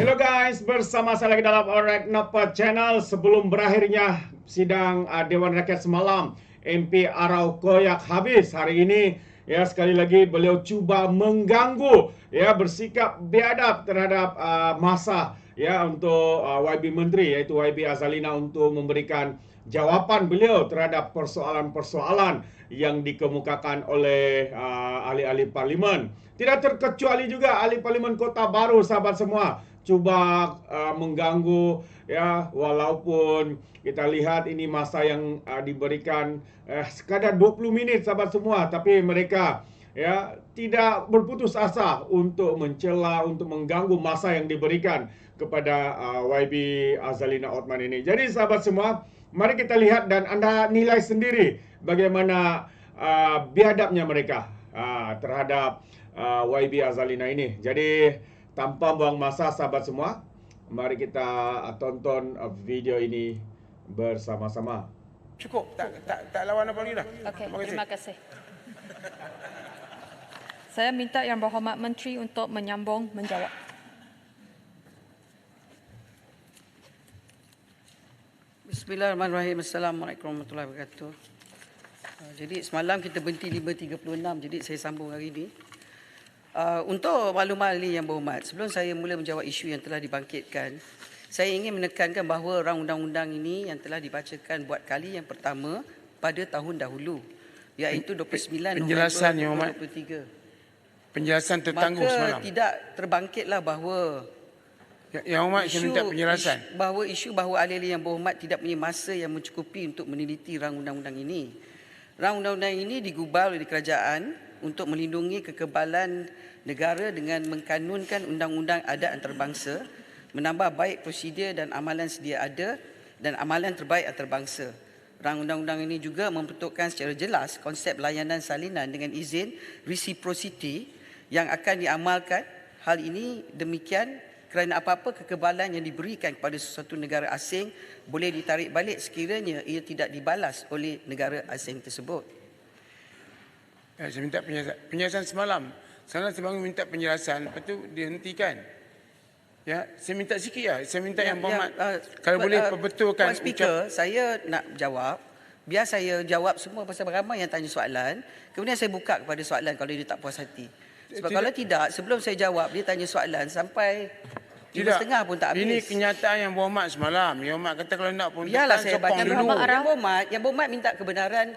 Hello guys, bersama saya lagi dalam Orek Napa Channel. Sebelum berakhirnya sidang Dewan Rakyat semalam, MP Arau Koyak habis hari ini. Ya, sekali lagi beliau cuba mengganggu, ya, bersikap biadab terhadap masa, ya, untuk YB Menteri, iaitu YB Azalina, untuk memberikan jawapan beliau terhadap persoalan-persoalan yang dikemukakan oleh ahli-ahli parlimen. Tidak terkecuali juga ahli parlimen Kota Baru, sahabat semua, cuba mengganggu, ya, walaupun kita lihat ini masa yang diberikan sekadar 20 minit, sahabat semua, tapi mereka, ya, tidak berputus asa untuk mencela, untuk mengganggu masa yang diberikan kepada YB Azalina Othman ini. Jadi sahabat semua, mari kita lihat dan Anda nilai sendiri bagaimana biadabnya mereka terhadap YB Azalina ini. Jadi tanpa buang masa, sahabat semua, mari kita tonton video ini bersama-sama. Cukup, tak lawan apa lagi dah. Okey, terima kasih. Saya minta Yang Berhormat Menteri untuk menyambung menjawab. Bismillahirrahmanirrahim. Assalamualaikum warahmatullahi wabarakatuh. Jadi semalam kita berhenti 5.36, jadi saya sambung hari ini. Untuk maklumat Yang Berhormat, sebelum saya mula menjawab isu yang telah dibangkitkan, saya ingin menekankan bahawa rang undang-undang ini yang telah dibacakan buat kali yang pertama pada tahun dahulu, iaitu 29 November 2023. Penjelasan tertangguh semalam. Maka tidak terbangkitlah bahawa Yang Hormat, saya minta penjelasan. Isu bahawa ahli-ahli Yang Berhormat tidak punya masa yang mencukupi untuk meneliti rang undang-undang ini. Rang undang-undang ini digubal oleh kerajaan untuk melindungi kekebalan negara dengan mengkanunkan undang-undang adat antarabangsa, menambah baik prosedur dan amalan sedia ada dan amalan terbaik antarabangsa. Rang undang-undang ini juga membentukkan secara jelas konsep layanan salinan dengan izin reciprocity yang akan diamalkan. Hal ini demikian kerana apa-apa kekebalan yang diberikan kepada sesuatu negara asing boleh ditarik balik sekiranya ia tidak dibalas oleh negara asing tersebut. Saya minta penjelasan semalam. Saya bangun minta penjelasan, lepas tu dihentikan. Ya, saya minta sikit ya. Saya minta Yang Berhormat kalau boleh perbetulkan. Puan Speaker, saya nak jawab. Biar saya jawab semua pasal ramai yang tanya soalan. Kemudian saya buka kepada soalan kalau dia tak puas hati. Sebab kalau tidak, sebelum saya jawab, dia tanya soalan sampai 5.30 pun tak habis. Ini kenyataan Yang Berhormat semalam. Yang Berhormat kata kalau nak pun biarlah saya baca dulu. Yang Berhormat minta kebenaran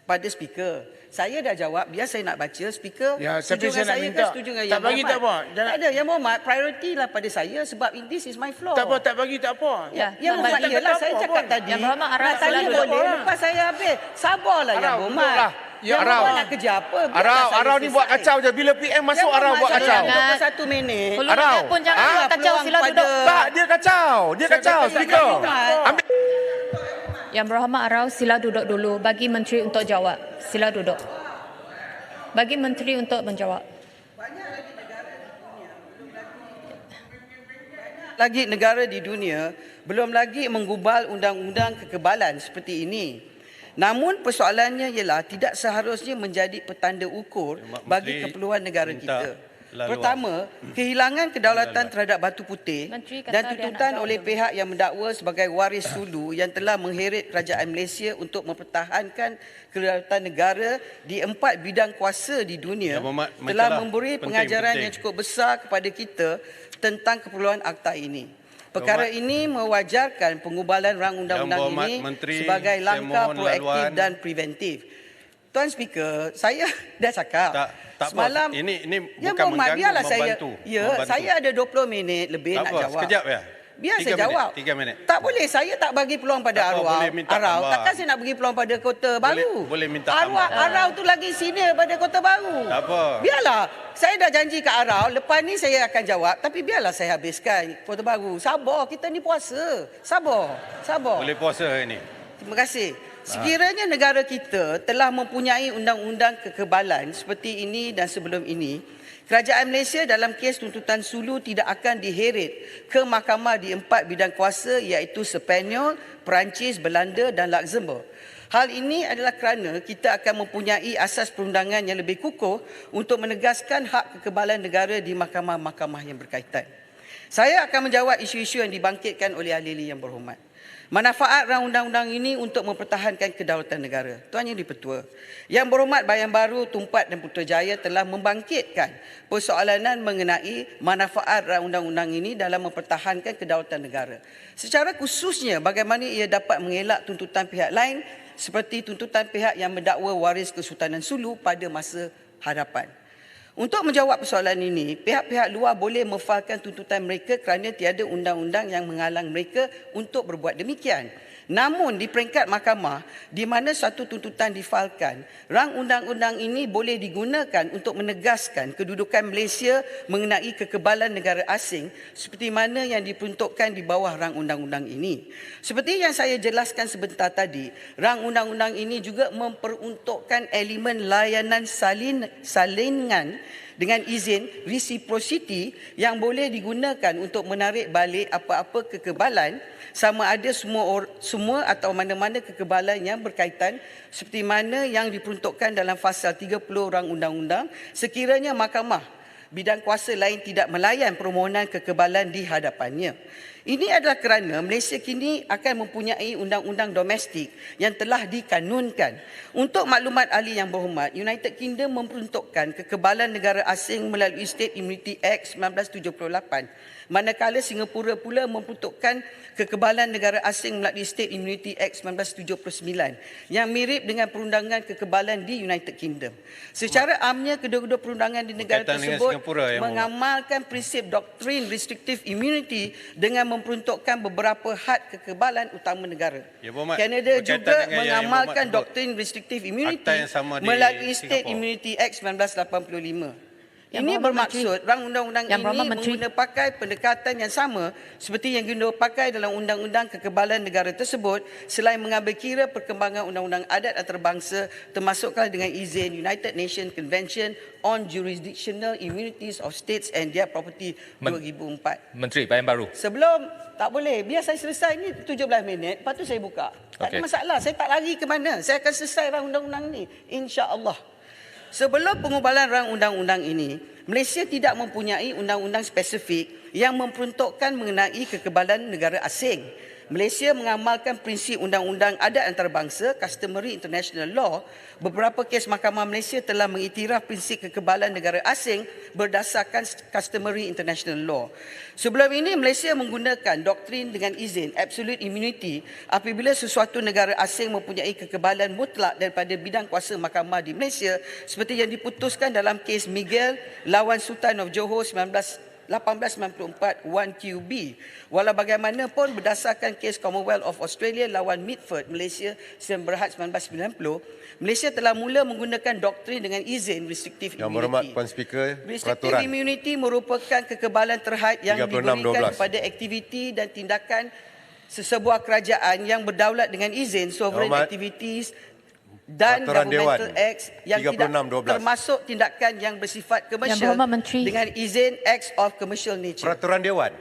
pada speaker. Saya dah jawab, biar saya nak baca speaker. Ya, setuju dengan saya ke setuju dengan Yang Berhormat? Tak bagi tak apa. Tak ada, Yang Berhormat priority lah pada saya sebab this is my floor. Tak apa, tak bagi tak apa. Ya, Yang Berhormat iyalah saya cakap tadi. Yang Berhormat Arau tanya boleh, lepas saya habis. Sabarlah Yang Berhormat. Ya, Yang Berhormat nak kerja apa? Arau ni buat kacau je. Bila PM masuk Arau buat kacau. 21 minit. Arau pun jangan kacau, sila duduk. Tak, dia kacau. Dia kacau, speaker. Ambil. Yang Berhormat Arau, sila duduk dulu. Bagi Menteri untuk jawab. Sila duduk. Bagi Menteri untuk menjawab. Lagi negara di dunia belum lagi menggubal undang-undang kekebalan seperti ini. Namun persoalannya ialah tidak seharusnya menjadi petanda ukur bagi keperluan negara kita. Pertama, kehilangan kedaulatan terhadap Batu Putih dan tuntutan oleh pihak yang mendakwa sebagai waris sulu yang telah mengheret kerajaan Malaysia untuk mempertahankan kedaulatan negara di 4 bidang kuasa di dunia telah memberi pengajaran yang cukup besar kepada kita tentang keperluan akta ini. Perkara ini mewajarkan pengubalan rang undang-undang ini sebagai langkah proaktif dan preventif. Tuan Speaker, saya dah cakap. Tak semalam apa. Ini bukan mengganggu, biarlah membantu. Saya ada 20 minit lebih tak nak apa, jawab. Sekejap ya. Biar saya jawab. 3 minit. Tak boleh, saya tak bagi peluang pada Arau. Takkan saya nak bagi peluang pada Kota Baru. Boleh minta tambah. Arau tu lagi senior pada Kota Baru. Tak apa. Biarlah. Saya dah janji kat Arau, lepas ni saya akan jawab. Tapi biarlah saya habiskan Kota Baru. Sabar, kita ni puasa. Sabar. Boleh puasa ini. Terima kasih. Sekiranya negara kita telah mempunyai undang-undang kekebalan seperti ini dan sebelum ini, kerajaan Malaysia dalam kes tuntutan sulu tidak akan diheret ke mahkamah di 4 bidang kuasa iaitu Sepanyol, Perancis, Belanda dan Luxembourg. Hal ini adalah kerana kita akan mempunyai asas perundangan yang lebih kukuh untuk menegaskan hak kekebalan negara di mahkamah-mahkamah yang berkaitan. Saya akan menjawab isu-isu yang dibangkitkan oleh ahli-ahli yang berhormat. Manfaat rang undang-undang ini untuk mempertahankan kedaulatan negara. Tuan Yang di-Pertua, Yang Berhormat Bayan Baru, Tumpat dan Putrajaya telah membangkitkan persoalanan mengenai manfaat rang undang-undang ini dalam mempertahankan kedaulatan negara. Secara khususnya bagaimana ia dapat mengelak tuntutan pihak lain seperti tuntutan pihak yang mendakwa waris Kesultanan Sulu pada masa hadapan. Untuk menjawab persoalan ini, pihak-pihak luar boleh memfailkan tuntutan mereka kerana tiada undang-undang yang menghalang mereka untuk berbuat demikian. Namun di peringkat mahkamah, di mana satu tuntutan difailkan, rang undang-undang ini boleh digunakan untuk menegaskan kedudukan Malaysia mengenai kekebalan negara asing seperti mana yang diperuntukkan di bawah rang undang-undang ini. Seperti yang saya jelaskan sebentar tadi, rang undang-undang ini juga memperuntukkan elemen layanan salingan dengan izin reciprocity yang boleh digunakan untuk menarik balik apa-apa kekebalan sama ada semua atau mana-mana kekebalan yang berkaitan seperti mana yang diperuntukkan dalam fasal 30 rang undang-undang sekiranya mahkamah bidang kuasa lain tidak melayan permohonan kekebalan di hadapannya. Ini adalah kerana Malaysia kini akan mempunyai undang-undang domestik yang telah dikanunkan. Untuk maklumat ahli yang berhormat, United Kingdom memperuntukkan kekebalan negara asing melalui State Immunity Act 1978. Manakala Singapura pula memperuntukkan kekebalan negara asing melalui State Immunity Act 1979 yang mirip dengan perundangan kekebalan di United Kingdom. Secara amnya, kedua-dua perundangan di negara tersebut mengamalkan prinsip doktrin restrictive immunity dengan memperuntukkan beberapa had kekebalan utama negara. Kanada juga mengamalkan doktrin restrictive immunity melalui State Immunity Act 1985. Ini bermaksud rang undang-undang ini menggunakan pakai pendekatan yang sama seperti yang digunakan pakai dalam undang-undang kekebalan negara tersebut selain mengambil kira perkembangan undang-undang adat antarabangsa termasuklah dengan izin United Nations Convention on Jurisdictional Immunities of States and Their Property 2004. Menteri Bayan Baru. Sebelum, tak boleh, biar saya selesai ni 17 minit, lepas tu saya buka. Tak ada masalah, saya tak lari ke mana. Saya akan selesai rang undang-undang ni, insya-Allah. Sebelum pengubalan rang undang-undang ini, Malaysia tidak mempunyai undang-undang spesifik yang memperuntukkan mengenai kekebalan negara asing. Malaysia mengamalkan prinsip undang-undang adat antarabangsa, customary international law. Beberapa kes Mahkamah Malaysia telah mengiktiraf prinsip kekebalan negara asing berdasarkan customary international law. Sebelum ini, Malaysia menggunakan doktrin dengan izin absolute immunity apabila sesuatu negara asing mempunyai kekebalan mutlak daripada bidang kuasa mahkamah di Malaysia seperti yang diputuskan dalam kes Miguel lawan Sultan of Johor 1894 1QB. Walau bagaimanapun berdasarkan kes Commonwealth of Australia lawan Mitford Malaysia 9 Berhad 1990, Malaysia telah mula menggunakan doktrin dengan izin restrictive immunity. Yang Berhormat Puan Speaker, restrictive immunity merupakan kekebalan terhad yang diberikan kepada aktiviti dan tindakan sesebuah kerajaan yang berdaulat dengan izin sovereign activities dan governmental acts yang tidak termasuk tindakan yang bersifat komersial dengan izin acts of commercial nature. Peraturan Dewan.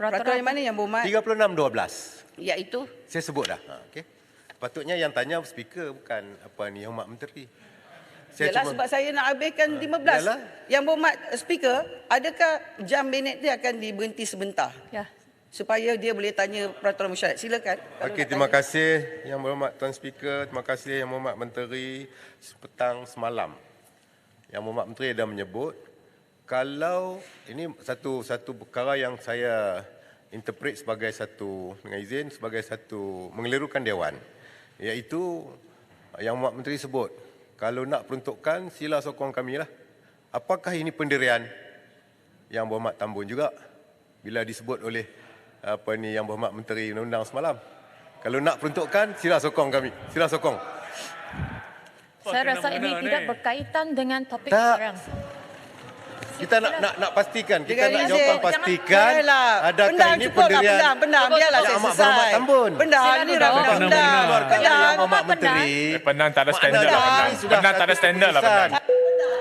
Peraturan yang mana yang berhormat? 36/12. Iaitu? Saya sebut dah. Okey. Patutnya yang tanya speaker bukan apa ni Yang Berhormat Menteri. Yalah, sebab saya nak habiskan 15. Yalah. Yang berhormat speaker, adakah jam minit dia akan diberhenti sebentar? Ya. Supaya dia boleh tanya peraturan mesyuarat. Silakan. Okey, terima kasih Yang Berhormat Tuan Speaker, terima kasih Yang Berhormat Menteri. Petang semalam Yang Berhormat Menteri dah menyebut kalau ini satu perkara yang saya interpret sebagai satu dengan izin sebagai satu mengelirukan dewan, iaitu Yang Berhormat Menteri sebut kalau nak peruntukkan sila sokong kami lah. Apakah ini pendirian Yang Berhormat Tambun juga bila disebut oleh Yang Berhormat Menteri Undang-Undang semalam? Kalau nak peruntukkan sila sokong kami, sila sokong. Saya rasa ini tidak berkaitan dengan topik Tak. sekarang. Kita nak pastikan, kita nak Dengan jawapan izin, pastikan adakah Pendam, ini cukuplah, pendirian pendam. Biarlah saya Yang Amat selesai. Berhormat Tambun. Pendam, ni dah pendam. Yang Berhormat Menteri. Pendang tak ada standard lah pendang. Pendang tak ada standard lah pendang.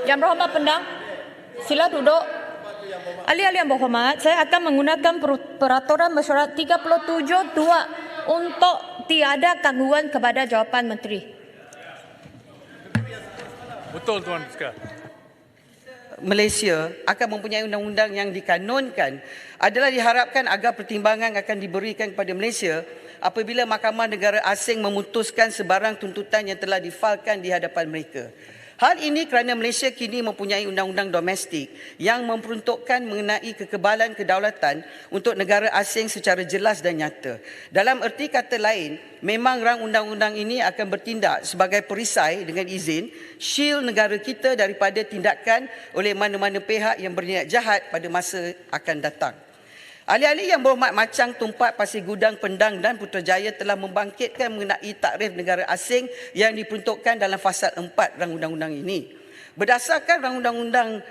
Yang berhormat pendang, sila duduk. Ahli-ahli yang berhormat, saya akan menggunakan peraturan mesyuarat 37(2) untuk tiada gangguan kepada jawapan menteri. Betul Tuan Speaker. Malaysia akan mempunyai undang-undang yang dikanonkan adalah diharapkan agar pertimbangan akan diberikan kepada Malaysia apabila Mahkamah Negara Asing memutuskan sebarang tuntutan yang telah difalkan di hadapan mereka. Hal ini kerana Malaysia kini mempunyai undang-undang domestik yang memperuntukkan mengenai kekebalan kedaulatan untuk negara asing secara jelas dan nyata. Dalam erti kata lain, memang rang undang-undang ini akan bertindak sebagai perisai dengan izin shield negara kita daripada tindakan oleh mana-mana pihak yang berniat jahat pada masa akan datang. Ahli-ahli yang berhormat Macang, Tumpat, Pasir Gudang, Pendang dan Putrajaya telah membangkitkan mengenai takrif negara asing yang diperuntukkan dalam Fasal 4 rang undang-undang ini. Berdasarkan rang undang-undang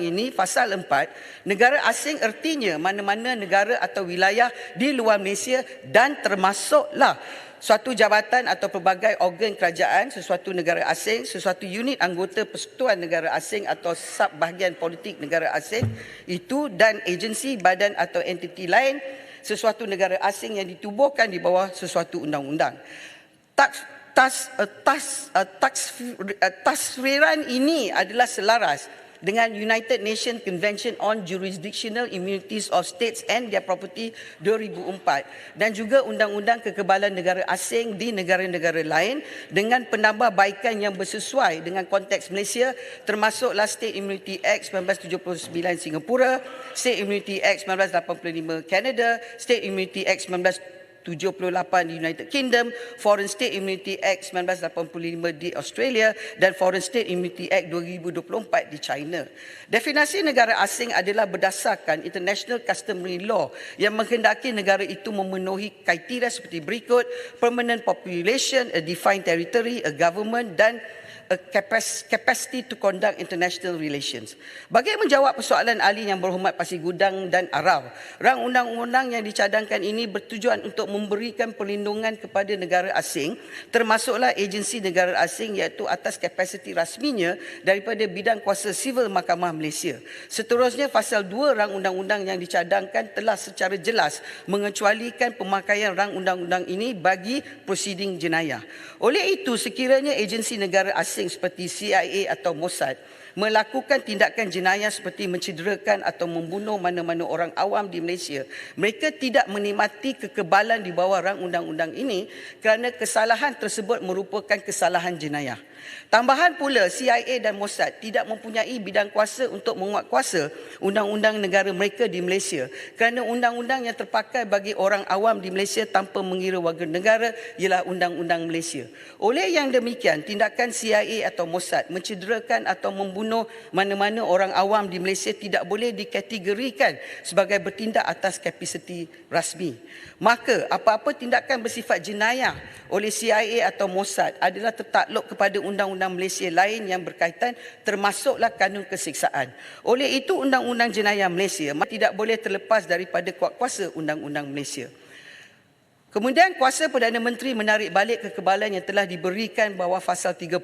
ini, Fasal 4, negara asing ertinya mana-mana negara atau wilayah di luar Malaysia dan termasuklah suatu jabatan atau pelbagai organ kerajaan, sesuatu negara asing, sesuatu unit anggota persekutuan negara asing atau subbahagian politik negara asing itu dan agensi, badan atau entiti lain sesuatu negara asing yang ditubuhkan di bawah sesuatu undang-undang. Tasfiran ini adalah selaras dengan United Nations Convention on Jurisdictional Immunities of States and Their Property 2004 dan juga Undang-Undang Kekebalan Negara Asing di negara-negara lain dengan penambahbaikan yang bersesuai dengan konteks Malaysia termasuklah State Immunity Act 1979 Singapura, State Immunity Act 1985 Canada, State Immunity Act 1978 di United Kingdom, Foreign State Immunity Act 1985 di Australia dan Foreign State Immunity Act 2024 di China. Definisi negara asing adalah berdasarkan International Customary Law yang menghendaki negara itu memenuhi kriteria seperti berikut: permanent population, a defined territory, a government dan a capacity to conduct international relations. Bagi menjawab persoalan ahli yang berhormat Pasir Gudang dan Arau, rang undang-undang yang dicadangkan ini bertujuan untuk memberikan perlindungan kepada negara asing termasuklah agensi negara asing iaitu atas kapasiti rasminya daripada bidang kuasa sivil Mahkamah Malaysia. Seterusnya, Fasal 2 rang undang-undang yang dicadangkan telah secara jelas mengecualikan pemakaian rang undang-undang ini bagi prosiding jenayah. Oleh itu, sekiranya agensi negara asing seperti CIA atau Mossad melakukan tindakan jenayah seperti mencederakan atau membunuh mana-mana orang awam di Malaysia, mereka tidak menikmati kekebalan di bawah rang undang-undang ini kerana kesalahan tersebut merupakan kesalahan jenayah. Tambahan pula, CIA dan Mossad tidak mempunyai bidang kuasa untuk menguatkuasa undang-undang negara mereka di Malaysia kerana undang-undang yang terpakai bagi orang awam di Malaysia tanpa mengira warga negara ialah undang-undang Malaysia. Oleh yang demikian, tindakan CIA atau Mossad mencederakan atau membunuh mana-mana orang awam di Malaysia tidak boleh dikategorikan sebagai bertindak atas kapasiti rasmi. Maka, apa-apa tindakan bersifat jenayah oleh CIA atau Mossad adalah tertakluk kepada undang-undang Malaysia lain yang berkaitan termasuklah kanun keseksaan. Oleh itu, undang-undang jenayah Malaysia tidak boleh terlepas daripada kuasa undang-undang Malaysia. Kemudian kuasa Perdana Menteri menarik balik kekebalan yang telah diberikan bawah Fasal 30,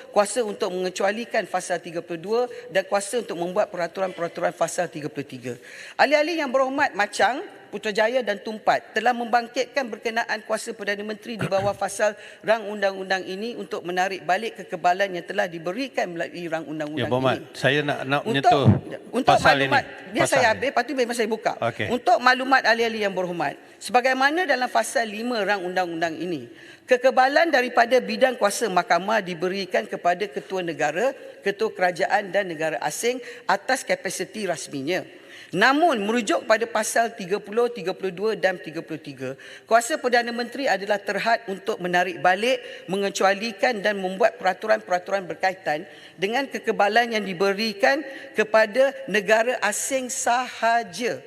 kuasa untuk mengecualikan Fasal 32 dan kuasa untuk membuat peraturan-peraturan Fasal 33. Ahli-ahli yang berhormat Macang, Putrajaya dan Tumpat telah membangkitkan berkenaan kuasa Perdana Menteri di bawah fasal rang undang-undang ini untuk menarik balik kekebalan yang telah diberikan melalui rang undang-undang ya, Berhormat, ini. Saya nak menyentuh untuk pasal maklumat, ini. biar saya habis, lepas tu memang saya buka. Okay. Untuk maklumat ahli-ahli yang berhormat, sebagaimana dalam fasal 5 rang undang-undang ini, kekebalan daripada bidang kuasa mahkamah diberikan kepada ketua negara, ketua kerajaan dan negara asing atas kapasiti rasminya. Namun, merujuk pada pasal 30, 32 dan 33, kuasa Perdana Menteri adalah terhad untuk menarik balik, mengecualikan dan membuat peraturan-peraturan berkaitan dengan kekebalan yang diberikan kepada negara asing sahaja,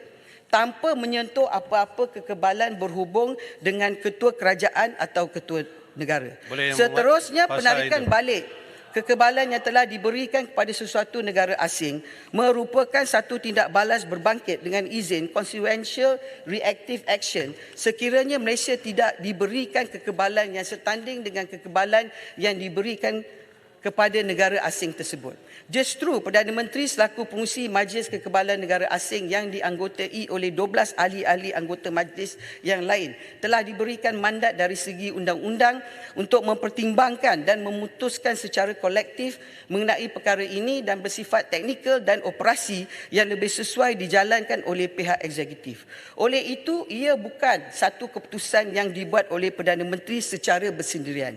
tanpa menyentuh apa-apa kekebalan berhubung dengan ketua kerajaan atau ketua negara. Seterusnya, penarikan balik kekebalan yang telah diberikan kepada sesuatu negara asing merupakan satu tindak balas berbangkit dengan izin consequential reactive action sekiranya Malaysia tidak diberikan kekebalan yang setanding dengan kekebalan yang diberikan kepada negara asing tersebut. Justru Perdana Menteri selaku pengurusi Majlis Kekebalan Negara Asing yang dianggotai oleh 12 ahli-ahli anggota majlis yang lain telah diberikan mandat dari segi undang-undang untuk mempertimbangkan dan memutuskan secara kolektif mengenai perkara ini dan bersifat teknikal dan operasi yang lebih sesuai dijalankan oleh pihak eksekutif. Oleh itu, ia bukan satu keputusan yang dibuat oleh Perdana Menteri secara bersendirian.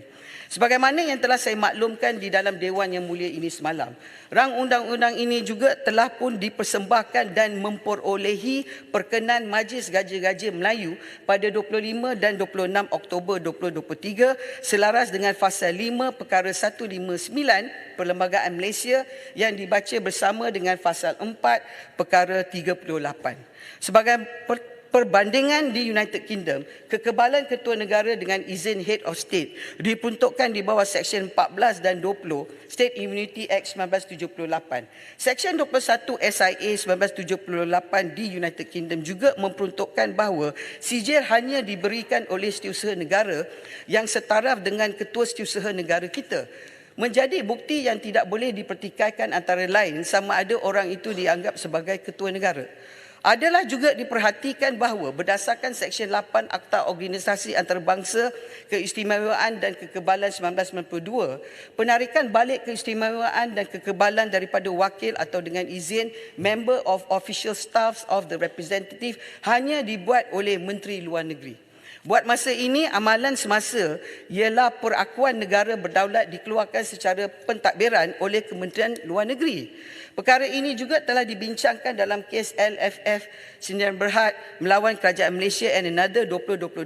Sebagaimana yang telah saya maklumkan di dalam Dewan Yang Mulia ini semalam, rang undang-undang ini juga telah pun dipersembahkan dan memperolehi perkenan Majlis Gaja-Gaja Melayu pada 25 dan 26 Oktober 2023 selaras dengan Fasa 5 Perkara 159 Perlembagaan Malaysia yang dibaca bersama dengan Fasa 4 Perkara 38. Sebagai perbandingan di United Kingdom, kekebalan ketua negara dengan izin Head of State diperuntukkan di bawah Seksyen 14 dan 20 State Immunity Act 1978. Seksyen 21 SIA 1978 di United Kingdom juga memperuntukkan bahawa sijil hanya diberikan oleh setiausaha negara yang setaraf dengan ketua setiausaha negara kita. Menjadi bukti yang tidak boleh dipertikaikan antara lain sama ada orang itu dianggap sebagai ketua negara. Adalah juga diperhatikan bahawa berdasarkan Seksyen 8 Akta Organisasi Antarabangsa Keistimewaan dan Kekebalan 1992, penarikan balik keistimewaan dan kekebalan daripada wakil atau dengan izin Member of Official Staffs of the Representative hanya dibuat oleh Menteri Luar Negeri. Buat masa ini, amalan semasa ialah perakuan negara berdaulat dikeluarkan secara pentadbiran oleh Kementerian Luar Negeri. Perkara ini juga telah dibincangkan dalam kes LFF Sdn Bhd melawan Kerajaan Malaysia and Another 2022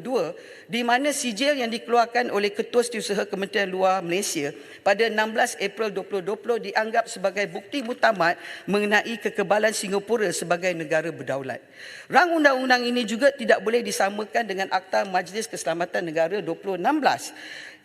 di mana sijil yang dikeluarkan oleh Ketua Setiausaha Kementerian Luar Malaysia pada 16 April 2020 dianggap sebagai bukti mutamat mengenai kekebalan Singapura sebagai negara berdaulat. Rang undang-undang ini juga tidak boleh disamakan dengan Akta Majlis Keselamatan Negara 2016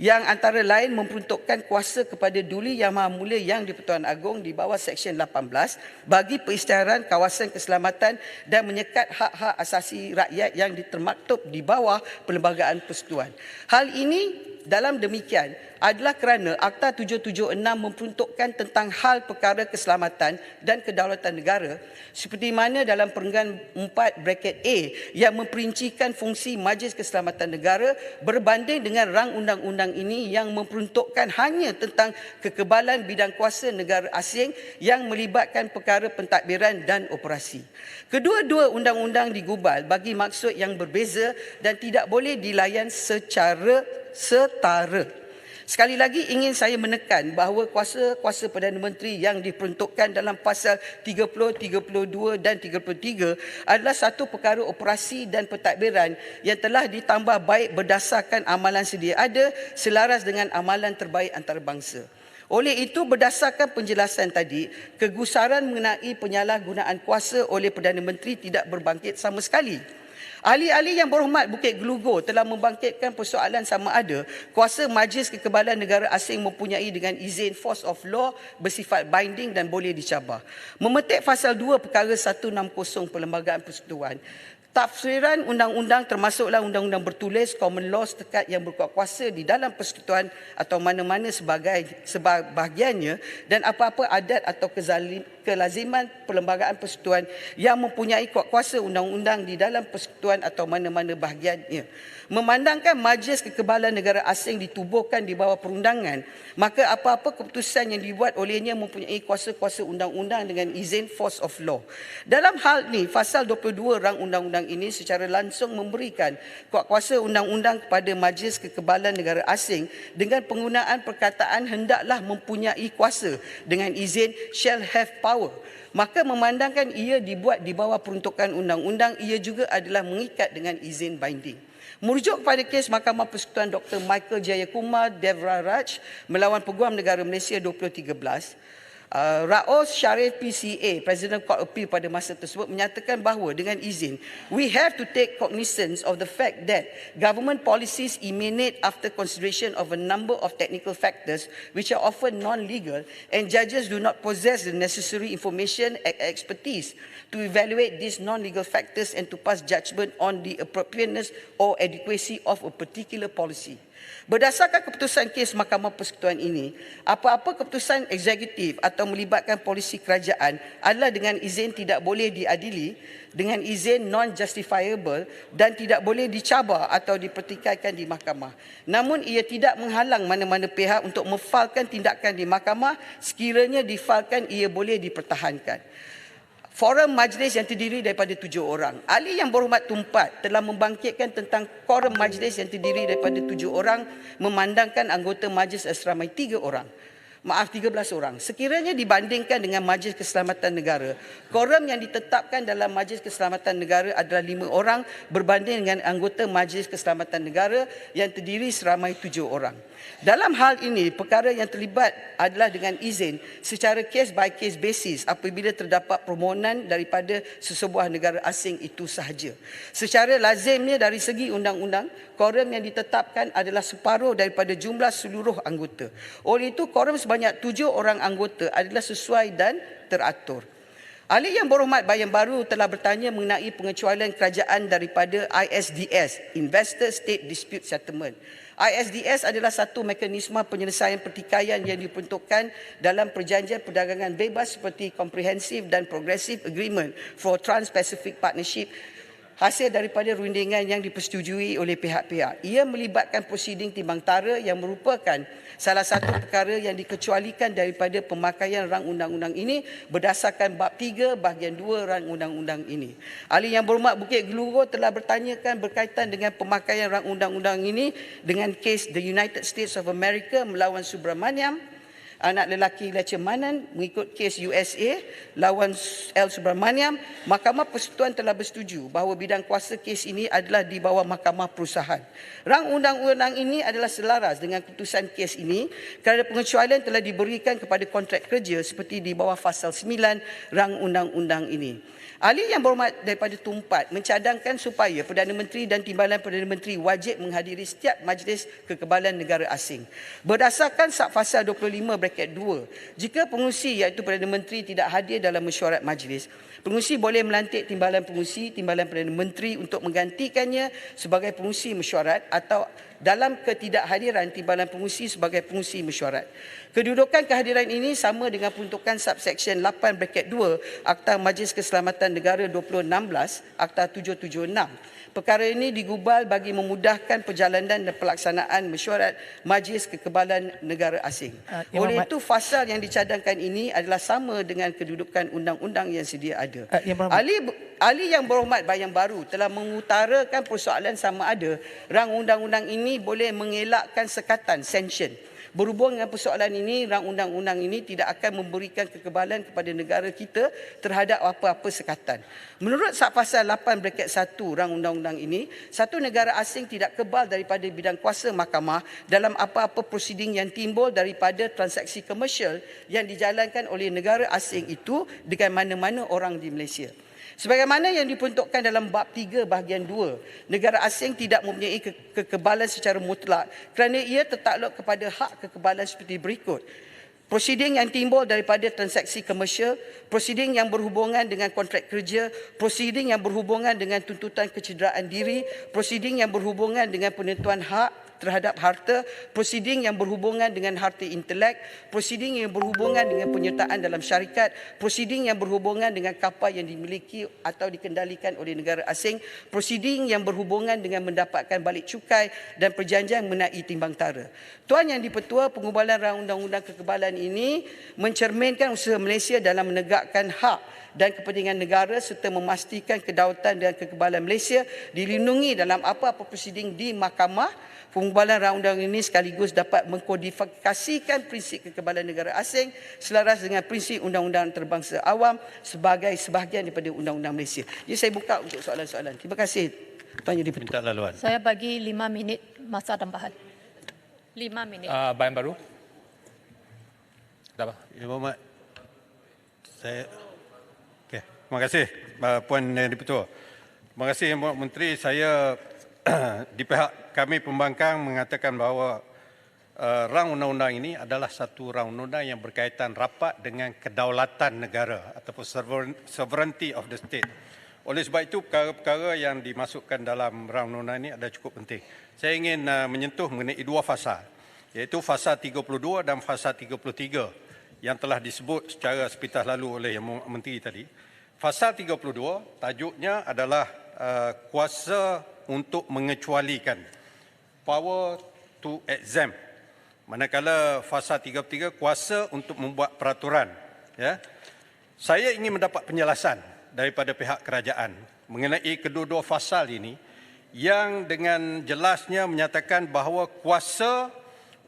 yang antara lain memperuntukkan kuasa kepada Duli Yang Maha Mulia Yang di-Pertuan Agong di bawah Seksyen 18 bagi pengisytiharan kawasan keselamatan dan menyekat hak-hak asasi rakyat yang ditermaktub di bawah Perlembagaan Persekutuan. Hal ini dalam demikian adalah kerana Akta 776 memperuntukkan tentang hal perkara keselamatan dan kedaulatan negara seperti mana dalam perenggan 4(a) yang memperincikan fungsi Majlis Keselamatan Negara berbanding dengan rang undang-undang ini yang memperuntukkan hanya tentang kekebalan bidang kuasa negara asing yang melibatkan perkara pentadbiran dan operasi. Kedua-dua undang-undang digubal bagi maksud yang berbeza dan tidak boleh dilayan secara setara. Sekali lagi ingin saya menekan bahawa kuasa-kuasa Perdana Menteri yang diperuntukkan dalam pasal 30, 32 dan 33 adalah satu perkara operasi dan pentadbiran yang telah ditambah baik berdasarkan amalan sedia ada selaras dengan amalan terbaik antarabangsa. Oleh itu, berdasarkan penjelasan tadi, kegusaran mengenai penyalahgunaan kuasa oleh Perdana Menteri tidak berbangkit sama sekali. Ahli-ahli yang berhormat Bukit Gelugor telah membangkitkan persoalan sama ada kuasa Majlis Kekebalan Negara Asing mempunyai dengan izin force of law bersifat binding dan boleh dicabar. Memetik Fasal 2 Perkara 160 Perlembagaan Persekutuan, tafsiran undang-undang termasuklah undang-undang bertulis, common law setekat yang berkuat kuasa di dalam persekutuan atau mana-mana sebahagiannya dan apa-apa adat atau kelaziman perlembagaan persekutuan yang mempunyai kuat kuasa undang-undang di dalam persekutuan atau mana-mana bahagiannya. Memandangkan Majlis Kekebalan Negara Asing ditubuhkan di bawah perundangan, maka apa-apa keputusan yang dibuat olehnya mempunyai kuasa-kuasa undang-undang dengan izin force of law. Dalam hal ini, Fasal 22 rang undang-undang ini secara langsung memberikan kuasa undang-undang kepada Majlis Kekebalan Negara Asing dengan penggunaan perkataan hendaklah mempunyai kuasa dengan izin shall have power. Maka memandangkan ia dibuat di bawah peruntukan undang-undang, ia juga adalah mengikat dengan izin binding. Merujuk kepada kes Mahkamah Persekutuan Dr. Michael Jayakumar Devra Raj melawan Peguam Negara Malaysia 2013, Raos Sharif PCA, President Court Appeal pada masa tersebut menyatakan bahawa dengan izin, we have to take cognizance of the fact that government policies emanate after consideration of a number of technical factors which are often non-legal and judges do not possess the necessary information and expertise to evaluate these non-legal factors and to pass judgment on the appropriateness or adequacy of a particular policy. Berdasarkan keputusan kes Mahkamah Persekutuan ini, apa-apa keputusan eksekutif atau melibatkan polisi kerajaan adalah dengan izin tidak boleh diadili, dengan izin non-justifiable dan tidak boleh dicabar atau dipertikaikan di mahkamah. Namun ia tidak menghalang mana-mana pihak untuk memfailkan tindakan di mahkamah sekiranya difailkan ia boleh dipertahankan. Forum majlis yang terdiri daripada 7 orang. Ahli yang berhormat Tumpat telah membangkitkan tentang forum majlis yang terdiri daripada 7 orang memandangkan anggota majlis seramai 13 orang. Sekiranya dibandingkan dengan Majlis Keselamatan Negara, korum yang ditetapkan dalam Majlis Keselamatan Negara adalah 5 orang berbanding dengan anggota Majlis Keselamatan Negara yang terdiri seramai 7 orang. Dalam hal ini, perkara yang terlibat adalah dengan izin secara case by case basis apabila terdapat permohonan daripada sesebuah negara asing itu sahaja. Secara lazimnya dari segi undang-undang, korum yang ditetapkan adalah separuh daripada jumlah seluruh anggota. Oleh itu, korum sebanyak 7 orang anggota adalah sesuai dan teratur. Ahli yang berhormat Bayan Baru telah bertanya mengenai pengecualian kerajaan daripada ISDS, Investor State Dispute Settlement. ISDS adalah satu mekanisme penyelesaian pertikaian yang diperuntukkan dalam perjanjian perdagangan bebas seperti Comprehensive dan Progressive Agreement for Trans-Pacific Partnership hasil daripada rundingan yang dipersetujui oleh pihak-pihak. Ia melibatkan prosiding timbang tara yang merupakan salah satu perkara yang dikecualikan daripada pemakaian rang undang-undang ini berdasarkan bab 3 bahagian 2 rang undang-undang ini. Ahli yang berhormat Bukit Gelugor telah bertanyakan berkaitan dengan pemakaian rang undang-undang ini dengan kes The United States of America melawan Subramaniam, anak lelaki Lechemanan mengikut kes USA lawan L. Subramaniam. Mahkamah Persekutuan telah bersetuju bahawa bidang kuasa kes ini adalah di bawah Mahkamah Perusahaan. Rang undang-undang ini adalah selaras dengan keputusan kes ini kerana pengecualian telah diberikan kepada kontrak kerja seperti di bawah fasal 9 rang undang-undang ini. Ahli yang berhormat daripada Tumpat mencadangkan supaya Perdana Menteri dan Timbalan Perdana Menteri wajib menghadiri setiap majlis kekebalan negara asing. Berdasarkan Fasal 25(2), jika pengurusi iaitu Perdana Menteri tidak hadir dalam mesyuarat majlis, pengurusi boleh melantik Timbalan Pengurusi, Timbalan Perdana Menteri untuk menggantikannya sebagai pengurusi mesyuarat atau dalam ketidakhadiran Timbalan Pengurusi sebagai pengurusi mesyuarat. Kedudukan kehadiran ini sama dengan peruntukan subsection 8(2) Akta Majlis Keselamatan Negara 2016, Akta 776. Perkara ini digubal bagi memudahkan perjalanan dan pelaksanaan mesyuarat Majlis Kekebalan Negara Asing. Oleh itu, fasal yang dicadangkan ini adalah sama dengan kedudukan undang-undang yang sedia ada. Ahli yang berhormat Bayan Baru telah mengutarakan persoalan sama ada rang undang-undang ini boleh mengelakkan sekatan sanction. Berhubung dengan persoalan ini, rang undang-undang ini tidak akan memberikan kekebalan kepada negara kita terhadap apa-apa sekatan. Menurut Pasal 8(1) rang undang-undang ini, satu negara asing tidak kebal daripada bidang kuasa mahkamah dalam apa-apa prosiding yang timbul daripada transaksi komersial yang dijalankan oleh negara asing itu dengan mana-mana orang di Malaysia. Sebagaimana yang diperuntukkan dalam bab 3 bahagian 2, negara asing tidak mempunyai kekebalan secara mutlak kerana ia tertakluk kepada hak kekebalan seperti berikut. Prosiding yang timbul daripada transaksi komersial, prosiding yang berhubungan dengan kontrak kerja, prosiding yang berhubungan dengan tuntutan kecederaan diri, prosiding yang berhubungan dengan penentuan hak terhadap harta, prosiding yang berhubungan dengan harta intelek, prosiding yang berhubungan dengan penyertaan dalam syarikat, prosiding yang berhubungan dengan kapal yang dimiliki atau dikendalikan oleh negara asing, prosiding yang berhubungan dengan mendapatkan balik cukai dan perjanjian mengenai timbang tara. Tuan Yang di-Pertua, pengubalan rang undang-undang kekebalan ini mencerminkan usaha Malaysia dalam menegakkan hak dan kepentingan negara serta memastikan kedaulatan dan kekebalan Malaysia dilindungi dalam apa-apa prosiding di mahkamah. Pengubalan rang undang ini sekaligus dapat mengkodifikasikan prinsip kekebalan negara asing selaras dengan prinsip undang-undang antarabangsa awam sebagai sebahagian daripada undang-undang Malaysia. Jadi saya buka untuk soalan-soalan. Terima kasih Tuan Yang di-Pertua. Minta laluan. Saya bagi 5 minit masa tambahan. 5 minit. Bayan Baru. Dah apa? Ya, Muhammad. Okey. Terima kasih Puan Yang di-Pertua. Terima kasih Muhammad Menteri. Saya di pihak kami pembangkang mengatakan bahawa rang undang-undang ini adalah satu rang undang-undang yang berkaitan rapat dengan kedaulatan negara ataupun sovereignty of the state. Oleh sebab itu, perkara-perkara yang dimasukkan dalam rang undang-undang ini adalah cukup penting. Saya ingin menyentuh mengenai dua fasa, iaitu fasa 32 dan fasa 33 yang telah disebut secara sepintas lalu oleh Yang Berhormat Menteri tadi. Fasa 32 tajuknya adalah kuasa untuk mengecualikan, power to exempt. Manakala fasa 33 kuasa untuk membuat peraturan. Ya. Saya ingin mendapat penjelasan daripada pihak kerajaan mengenai kedua-dua fasal ini yang dengan jelasnya menyatakan bahawa kuasa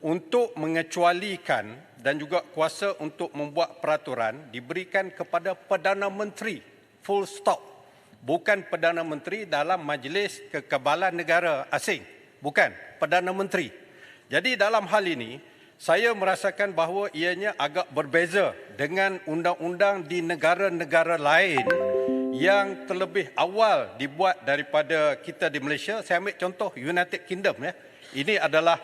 untuk mengecualikan dan juga kuasa untuk membuat peraturan diberikan kepada Perdana Menteri, full stop. Bukan Perdana Menteri dalam Majlis Kekebalan Negara Asing. Bukan, Perdana Menteri. Jadi dalam hal ini, saya merasakan bahawa ianya agak berbeza dengan undang-undang di negara-negara lain yang terlebih awal dibuat daripada kita di Malaysia. Saya ambil contoh United Kingdom. Ya. Ini adalah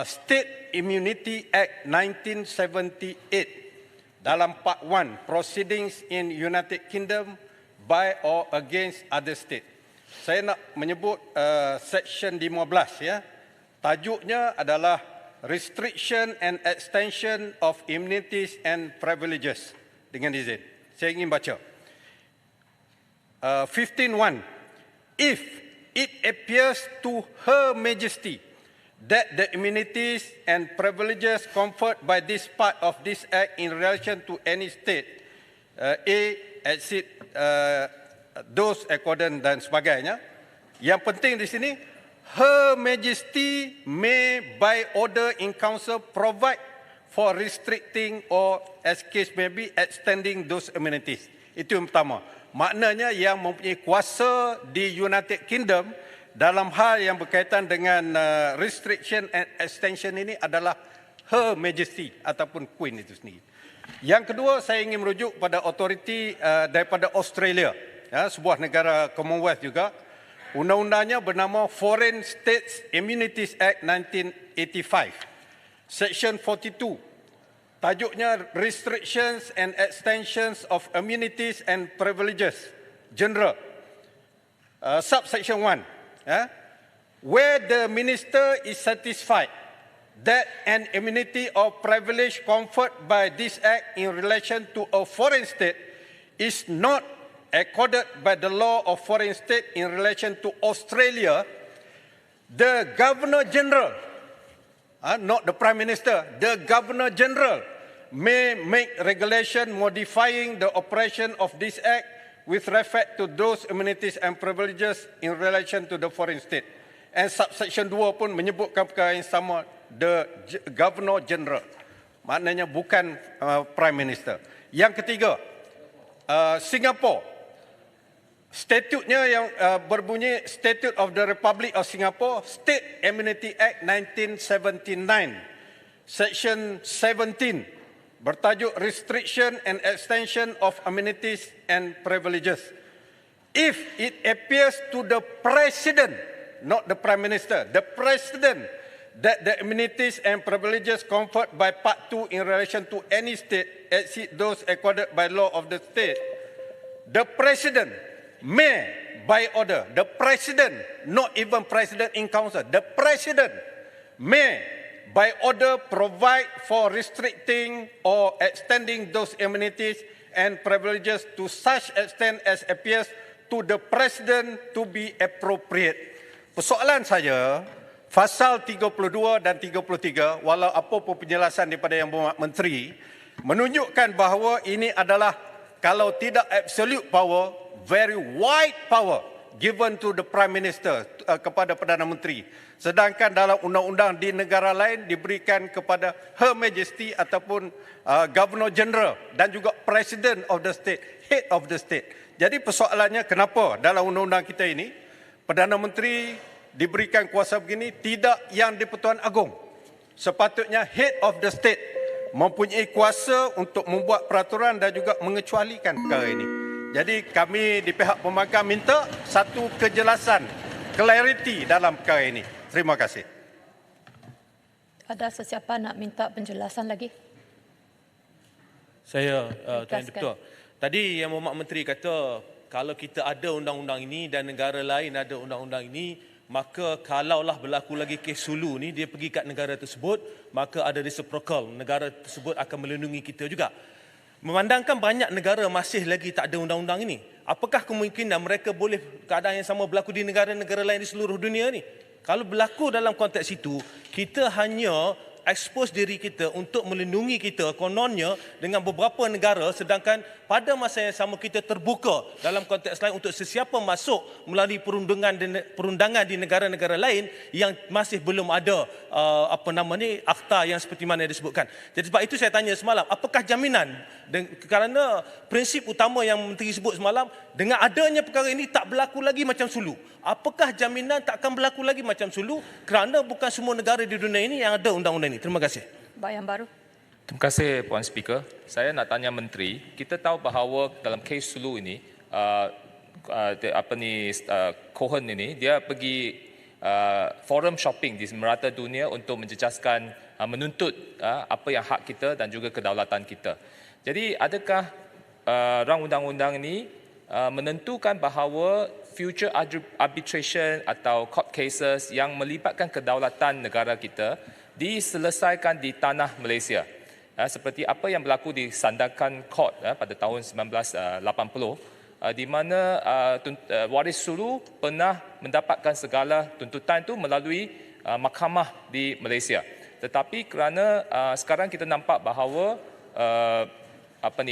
State Immunity Act 1978 dalam Part 1, Proceedings in United Kingdom by or against other state. Saya nak menyebut Section 15. Ya. Tajuknya adalah Restriction and Extension of Immunities and Privileges. Dengan izin, saya ingin baca. 15.1. If it appears to Her Majesty that the immunities and privileges conferred by this part of this Act in relation to any state, exceed those according dan sebagainya. Yang penting di sini, Her Majesty may by order in council provide for restricting or as case may be extending those immunities. Itu yang pertama. Maknanya yang mempunyai kuasa di United Kingdom dalam hal yang berkaitan dengan restriction and extension ini adalah Her Majesty ataupun Queen itu sendiri. Yang kedua, saya ingin merujuk pada authority daripada Australia, ya, sebuah negara Commonwealth juga. Undang-undangnya bernama Foreign States Immunities Act 1985, Section 42. Tajuknya Restrictions and Extensions of Immunities and Privileges General. Subsection 1. Where the minister is satisfied that an immunity or privilege conferred by this act in relation to a foreign state is not accorded by the law of foreign state in relation to Australia, the Governor General, not the Prime Minister, the Governor General may make regulation modifying the operation of this act with respect to those immunities and privileges in relation to the foreign state. And subsection 2 pun menyebutkan perkara yang sama, the Governor General. Maknanya bukan Prime Minister. Yang ketiga, Singapore. Statutnya yang berbunyi Statute of the Republic of Singapore, State Immunity Act 1979, Section 17. Bertajuk Restriction and Extension of Immunities and Privileges. If it appears to the President, not the Prime Minister, the President, that the immunities and privileges conferred by Part 2 in relation to any state exceed those accorded by law of the state, the President may, by order, the President, not even President in Council, the President may, by order, provide for restricting or extending those immunities and privileges to such extent as appears to the President to be appropriate. Persoalan saya, pasal 32 dan 33, walau apa pun penjelasan daripada Yang Berhormat Menteri, menunjukkan bahawa ini adalah, kalau tidak absolute power, very wide power given to the Prime Minister, kepada Perdana Menteri. Sedangkan dalam undang-undang di negara lain diberikan kepada Her Majesty ataupun Governor General dan juga President of the State, Head of the State. Jadi persoalannya, kenapa dalam undang-undang kita ini Perdana Menteri diberikan kuasa begini, tidak yang di-Pertuan Agong. Sepatutnya Head of the State mempunyai kuasa untuk membuat peraturan dan juga mengecualikan perkara ini. Jadi kami di pihak pembangkang minta satu kejelasan, clarity dalam perkara ini. Terima kasih. Ada sesiapa nak minta penjelasan lagi? Saya, Tuan Ketua. Tadi Yang Berhormat Menteri kata kalau kita ada undang-undang ini dan negara lain ada undang-undang ini, maka kalaulah berlaku lagi kes Sulu ni, dia pergi kat negara tersebut, maka ada reciprocal, negara tersebut akan melindungi kita juga. Memandangkan banyak negara masih lagi tak ada undang-undang ini, apakah kemungkinan mereka boleh keadaan yang sama berlaku di negara-negara lain di seluruh dunia ni? Kalau berlaku dalam konteks itu, kita hanya expose diri kita untuk melindungi kita kononnya dengan beberapa negara, sedangkan pada masa yang sama kita terbuka dalam konteks lain untuk sesiapa masuk melalui perundangan di negara-negara lain yang masih belum ada akta yang seperti mana yang disebutkan. Jadi sebab itu saya tanya semalam, apakah jaminan kerana prinsip utama yang Menteri sebut semalam, dengan adanya perkara ini tak berlaku lagi macam Sulu. Apakah jaminan tak akan berlaku lagi macam Sulu kerana bukan semua negara di dunia ini yang ada undang-undang ini? Terima kasih. Bayang Baru. Terima kasih Puan Speaker. Saya nak tanya Menteri, kita tahu bahawa dalam kes Sulu ini, Cohen ini, dia pergi forum shopping di merata dunia untuk menjejaskan, menuntut apa yang hak kita dan juga kedaulatan kita. Jadi adakah rang undang-undang ini menentukan bahawa future arbitration atau court cases yang melibatkan kedaulatan negara kita diselesaikan di tanah Malaysia, seperti apa yang berlaku di Sandakan Court pada tahun 1980, di mana waris Sulu pernah mendapatkan segala tuntutan itu melalui mahkamah di Malaysia. Tetapi kerana sekarang kita nampak bahawa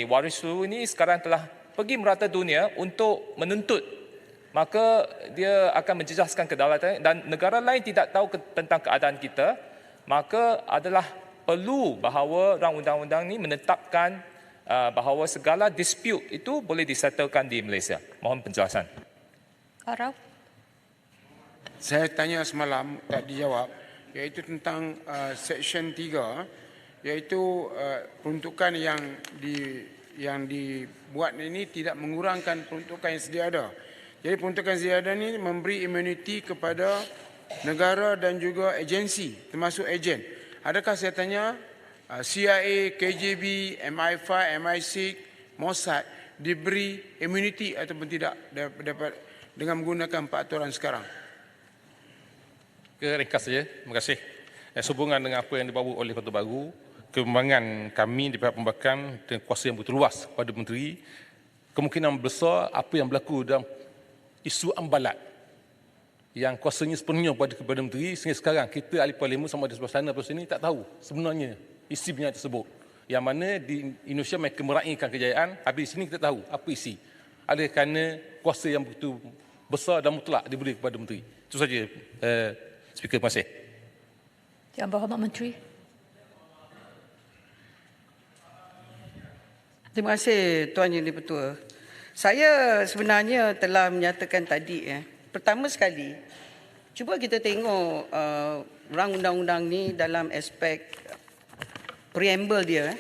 waris Sulu ini sekarang telah pergi merata dunia untuk menuntut, maka dia akan menjejaskan kedaulatan dan negara lain tidak tahu tentang keadaan kita, maka adalah perlu bahawa rang undang-undang ini menetapkan bahawa segala dispute itu boleh disettlekan di Malaysia. Mohon penjelasan. Arau. Saya tanya semalam tak dijawab, iaitu tentang Seksyen 3, iaitu peruntukan yang dibuat ini tidak mengurangkan peruntukan yang sedia ada. Jadi peruntukan yang sedia ada ini memberi imuniti kepada negara dan juga agensi, termasuk ejen. Adakah saya tanya CIA, KGB, MI5, MI6, Mossad diberi imuniti ataupun tidak dapat dengan menggunakan peraturan sekarang? Ringkas saja. Terima kasih. Sehubungan dengan apa yang dibawa oleh Kota Baru, kembangan kami di pihak pembangkang dengan kuasa yang begitu luas kepada Menteri, kemungkinan besar apa yang berlaku dalam isu ambalat yang kuasanya sepenuhnya kepada Menteri, sehingga sekarang kita ahli parlimen sama di sebelah sana atau sini tak tahu sebenarnya isi benda tersebut. Yang mana di Indonesia mereka meraihkan kejayaan, habis di sini kita tahu apa isi. Ada kerana kuasa yang begitu besar dan mutlak diberi kepada Menteri. Itu saja, Speaker. Terima kasih. Yang Berhormat Menteri. Terima kasih Tuan Yang Di-Pertua. Saya sebenarnya telah menyatakan tadi, pertama sekali, cuba kita tengok rang undang-undang ni dalam aspek preamble dia.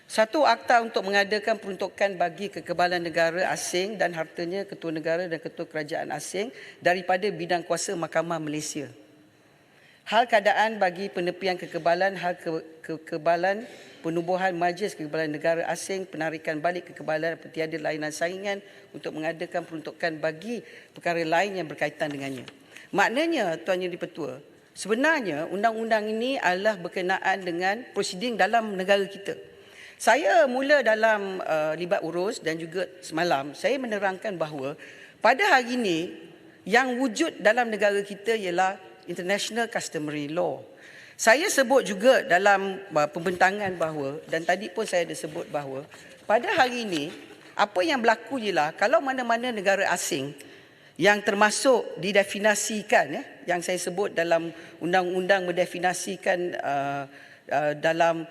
Satu, akta untuk mengadakan peruntukan bagi kekebalan negara asing dan hartanya ketua negara dan ketua kerajaan asing daripada bidang kuasa Mahkamah Malaysia. Hal keadaan bagi penepian kekebalan, hal kekebalan penubuhan majlis kekebalan negara asing, penarikan balik kekebalan tiada lainan saingan untuk mengadakan peruntukan bagi perkara lain yang berkaitan dengannya. Maknanya, Tuan Yang Di-Pertua, sebenarnya undang-undang ini adalah berkenaan dengan prosiding dalam negara kita. Saya mula dalam libat urus dan juga semalam, saya menerangkan bahawa pada hari ini yang wujud dalam negara kita ialah International Customary Law. Saya sebut juga dalam pembentangan bahawa, dan tadi pun saya ada sebut bahawa, pada hari ini, apa yang berlaku ialah kalau mana-mana negara asing yang termasuk didefinisikan, yang saya sebut dalam undang-undang mendefinisikan dalam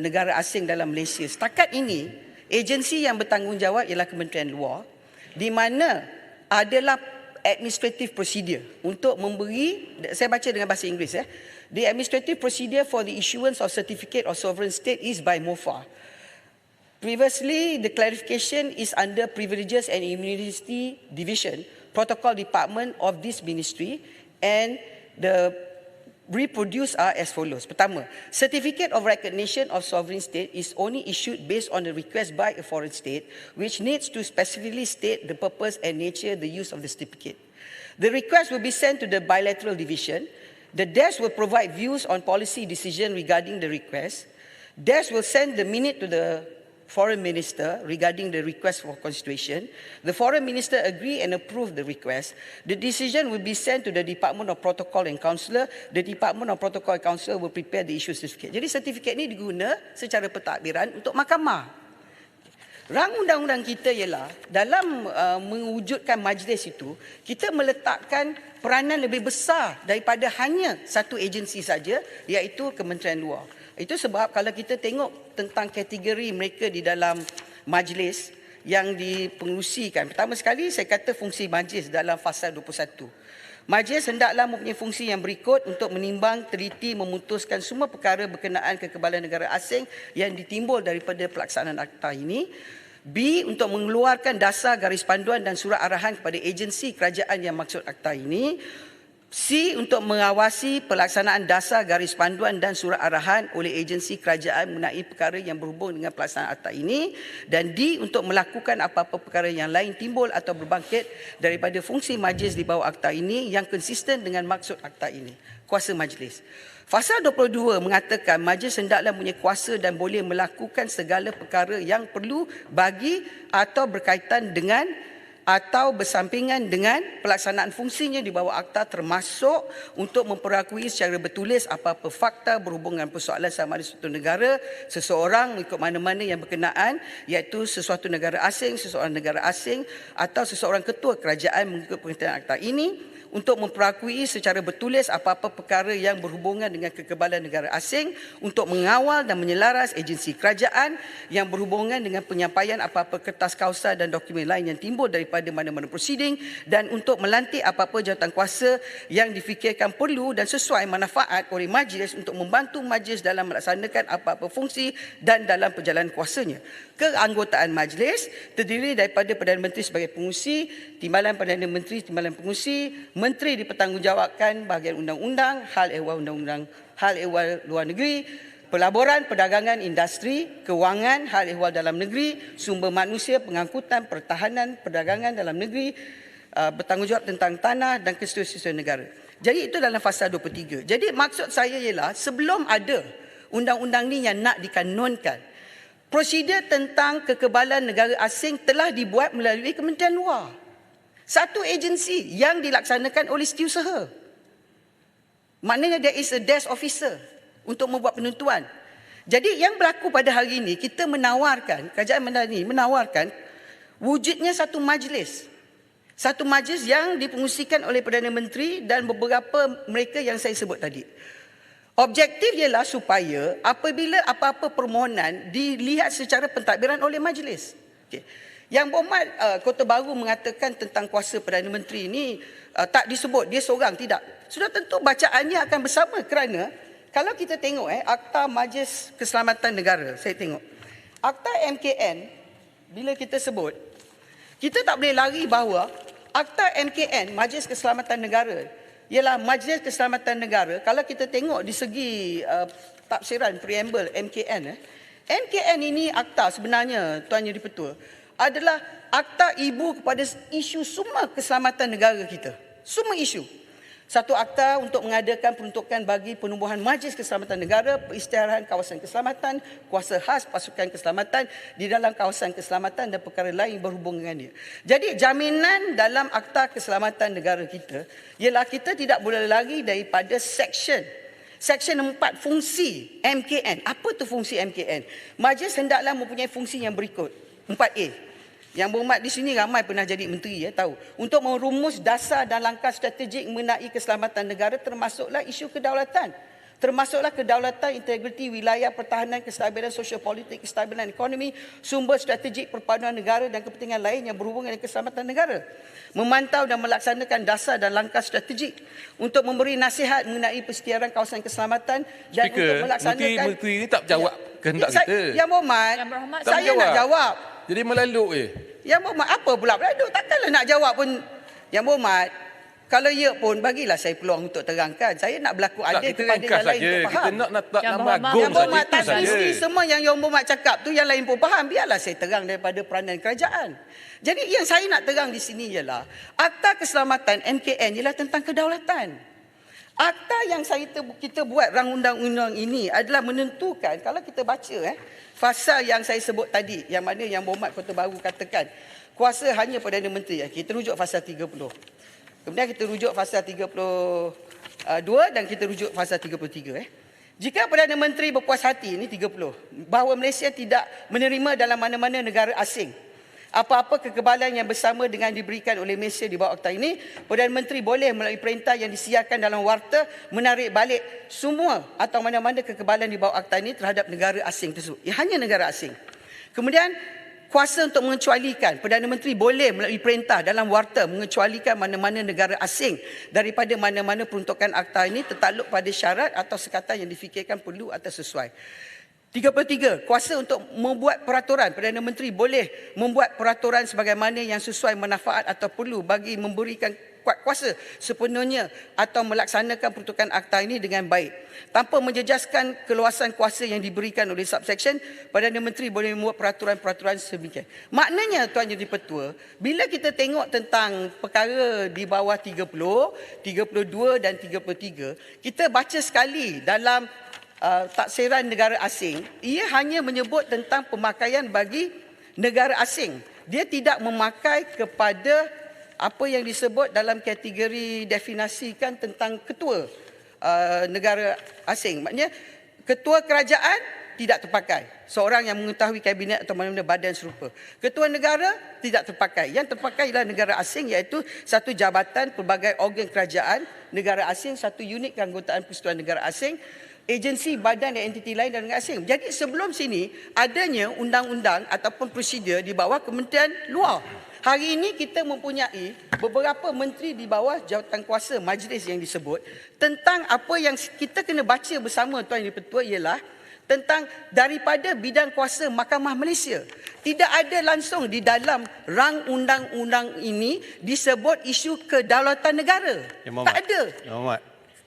negara asing dalam Malaysia. Setakat ini, agensi yang bertanggungjawab ialah Kementerian Luar, di mana adalah administrative procedure untuk memberi, saya baca dengan bahasa Inggeris, the administrative procedure for the issuance of certificate of sovereign state is by MOFA. Previously, the clarification is under Privileges and Immunity Division, Protocol Department of this ministry, and the reproduce are as follows. Pertama, certificate of recognition of sovereign state is only issued based on a request by a foreign state, which needs to specifically state the purpose and nature of the use of the certificate. The request will be sent to the bilateral division. The desk will provide views on policy decision regarding the request. Desk will send the minute to the foreign minister regarding the request for constitution. The foreign minister agree and approve the request. The decision will be sent to the Department of Protocol and Consular. The Department of Protocol and Consular will prepare the issue certificate. Jadi sertifikat ini diguna secara pentadbiran untuk mahkamah. Rang undang-undang kita ialah dalam mewujudkan majlis itu, kita meletakkan peranan lebih besar daripada hanya satu agensi saja, iaitu Kementerian Luar. Itu sebab kalau kita tengok tentang kategori mereka di dalam majlis yang dipengerusikan. Pertama sekali saya kata fungsi majlis dalam fasa 21. Majlis hendaklah mempunyai fungsi yang berikut untuk menimbang, teliti, memutuskan semua perkara berkenaan kekebalan negara asing yang ditimbul daripada pelaksanaan akta ini. B. Untuk mengeluarkan dasar garis panduan dan surat arahan kepada agensi kerajaan yang maksud akta ini. C. Untuk mengawasi pelaksanaan dasar garis panduan dan surat arahan oleh agensi kerajaan mengenai perkara yang berhubung dengan pelaksanaan akta ini. Dan D. Untuk melakukan apa-apa perkara yang lain timbul atau berbangkit daripada fungsi majlis di bawah akta ini yang konsisten dengan maksud akta ini. Kuasa majlis. Fasa 22 mengatakan majlis hendaklah mempunyai kuasa dan boleh melakukan segala perkara yang perlu bagi atau berkaitan dengan atau bersampingan dengan pelaksanaan fungsinya di bawah akta, termasuk untuk memperakui secara bertulis apa-apa fakta berhubungan persoalan sama ada suatu negara, seseorang mengikut mana-mana yang berkenaan, iaitu sesuatu negara asing, seseorang negara asing atau seseorang ketua kerajaan mengikut perintah akta ini, untuk memperakui secara bertulis apa-apa perkara yang berhubungan dengan kekebalan negara asing, untuk mengawal dan menyelaras agensi kerajaan yang berhubungan dengan penyampaian apa-apa kertas kausa dan dokumen lain yang timbul daripada mana-mana prosiding, dan untuk melantik apa-apa jawatan kuasa yang difikirkan perlu dan sesuai manfaat oleh majlis untuk membantu majlis dalam melaksanakan apa-apa fungsi dan dalam perjalanan kuasanya. Keanggotaan majlis terdiri daripada Perdana Menteri sebagai pengurusi, Timbalan Perdana Menteri, Timbalan Pengurusi, Menteri dipertanggungjawabkan bahagian undang-undang, hal ehwal undang-undang, hal ehwal luar negeri, pelaburan, perdagangan, industri, kewangan, hal ehwal dalam negeri, sumber manusia, pengangkutan, pertahanan, perdagangan dalam negeri, bertanggungjawab tentang tanah dan keseluruhan negara. Jadi itu dalam fasa 23. Jadi maksud saya ialah sebelum ada undang-undang ni yang nak dikanonkan, prosedur tentang kekebalan negara asing telah dibuat melalui Kementerian Luar. Satu agensi yang dilaksanakan oleh setiausaha. Maknanya there is a desk officer untuk membuat penentuan. Jadi yang berlaku pada hari ini, kita menawarkan, kerajaan Madani menawarkan wujudnya satu majlis. Satu majlis yang dipengurusikan oleh Perdana Menteri dan beberapa mereka yang saya sebut tadi. Objektif ialah supaya apabila apa-apa permohonan dilihat secara pentadbiran oleh majlis. Okay. Yang Berhormat Kota Baru mengatakan tentang kuasa Perdana Menteri ini tak disebut, dia seorang, tidak. Sudah tentu bacaannya akan bersama kerana kalau kita tengok Akta Majlis Keselamatan Negara, saya tengok. Akta MKN, bila kita sebut, kita tak boleh lari bahawa Akta MKN, Majlis Keselamatan Negara, ialah Majlis Keselamatan Negara. Kalau kita tengok di segi tafsiran preamble MKN, MKN ini akta sebenarnya, Tuan Yang Di-Pertua, adalah akta ibu kepada isu semua keselamatan negara kita. Semua isu. Satu akta untuk mengadakan peruntukan bagi penubuhan Majlis Keselamatan Negara, perisytiharan kawasan keselamatan, kuasa khas pasukan keselamatan di dalam kawasan keselamatan dan perkara lain berhubung dengan dia. Jadi jaminan dalam Akta Keselamatan Negara kita ialah kita tidak boleh lari daripada Section 4, fungsi MKN. Apa tu fungsi MKN? Majlis hendaklah mempunyai fungsi yang berikut. 4A. Yang Berhormat di sini ramai pernah jadi menteri, tahu. Untuk merumus dasar dan langkah strategik mengenai keselamatan negara, termasuklah isu kedaulatan. Termasuklah kedaulatan, integriti wilayah, pertahanan, kestabilan sosial politik, kestabilan ekonomi, sumber strategik perpaduan negara dan kepentingan lain yang berhubungan dengan keselamatan negara. Memantau dan melaksanakan dasar dan langkah strategik untuk memberi nasihat mengenai persetiaran kawasan keselamatan dan Speaker, untuk melaksanakan... Menteri ini tak jawab kehendak kita. Yang Berhormat, tak saya nak jawab. Jadi melaluk Yang Berhormat, apa pula melaluk? Takkanlah nak jawab pun. Yang Berhormat, Kalau ya pun, bagilah saya peluang untuk terangkan. Saya nak berlaku adil kita kepada ringkas yang lain saja. untuk Kita faham. nak Yang nama Berhormat. agung Yang Berhormat saja. tak Itu saja. mesti semua yang Berhormat cakap tu yang lain pun faham. Biarlah saya terang daripada peranan kerajaan. Jadi yang saya nak terang di sini ialah Akta Keselamatan MKN ialah tentang kedaulatan. Akta yang kita buat rang undang-undang ini adalah menentukan, kalau kita baca fasal yang saya sebut tadi, yang mana yang Berhormat Kota Baru katakan kuasa hanya Perdana Menteri. Kita rujuk fasal 30. Kemudian kita rujuk fasal 32 dan kita rujuk fasal 33. Jika Perdana Menteri berpuas hati, ini 30, bahawa Malaysia tidak menerima dalam mana-mana negara asing apa-apa kekebalan yang bersama dengan diberikan oleh Malaysia di bawah Akta ini, Perdana Menteri boleh melalui perintah yang disiarkan dalam warta menarik balik semua atau mana-mana kekebalan di bawah Akta ini terhadap negara asing tersebut. Hanya negara asing. Kemudian kuasa untuk mengecualikan, Perdana Menteri boleh melalui perintah dalam warta mengecualikan mana-mana negara asing daripada mana-mana peruntukan akta ini tertakluk pada syarat atau sekatan yang difikirkan perlu atau sesuai. 33, kuasa untuk membuat peraturan. Perdana Menteri boleh membuat peraturan sebagaimana yang sesuai manfaat atau perlu bagi memberikan kuasa sepenuhnya atau melaksanakan peruntukan akta ini dengan baik. Tanpa menjejaskan keluasan kuasa yang diberikan oleh subsection, Perdana Menteri boleh membuat peraturan-peraturan sedemikian. Maknanya Tuan Jadi Pertua, bila kita tengok tentang perkara di bawah 30, 32 dan 33, kita baca sekali dalam taksiran negara asing, ia hanya menyebut tentang pemakaian bagi negara asing. Dia tidak memakai kepada apa yang disebut dalam kategori definisikan tentang ketua negara asing. Maknanya ketua kerajaan tidak terpakai. Seorang yang mengetahui kabinet atau mana-mana badan serupa. Ketua negara tidak terpakai. Yang terpakai ialah negara asing, iaitu satu jabatan pelbagai organ kerajaan negara asing, satu unit keanggotaan persekutuan negara asing, agensi, badan dan entiti lain dan negara asing. Jadi sebelum sini adanya undang-undang ataupun prosedur di bawah Kementerian Luar. Hari ini kita mempunyai beberapa menteri di bawah jawatan kuasa majlis yang disebut. Tentang apa yang kita kena baca bersama Tuan Yang Di-Pertua ialah tentang daripada bidang kuasa Mahkamah Malaysia. Tidak ada langsung di dalam rang undang-undang ini disebut isu kedaulatan negara. Tak ada.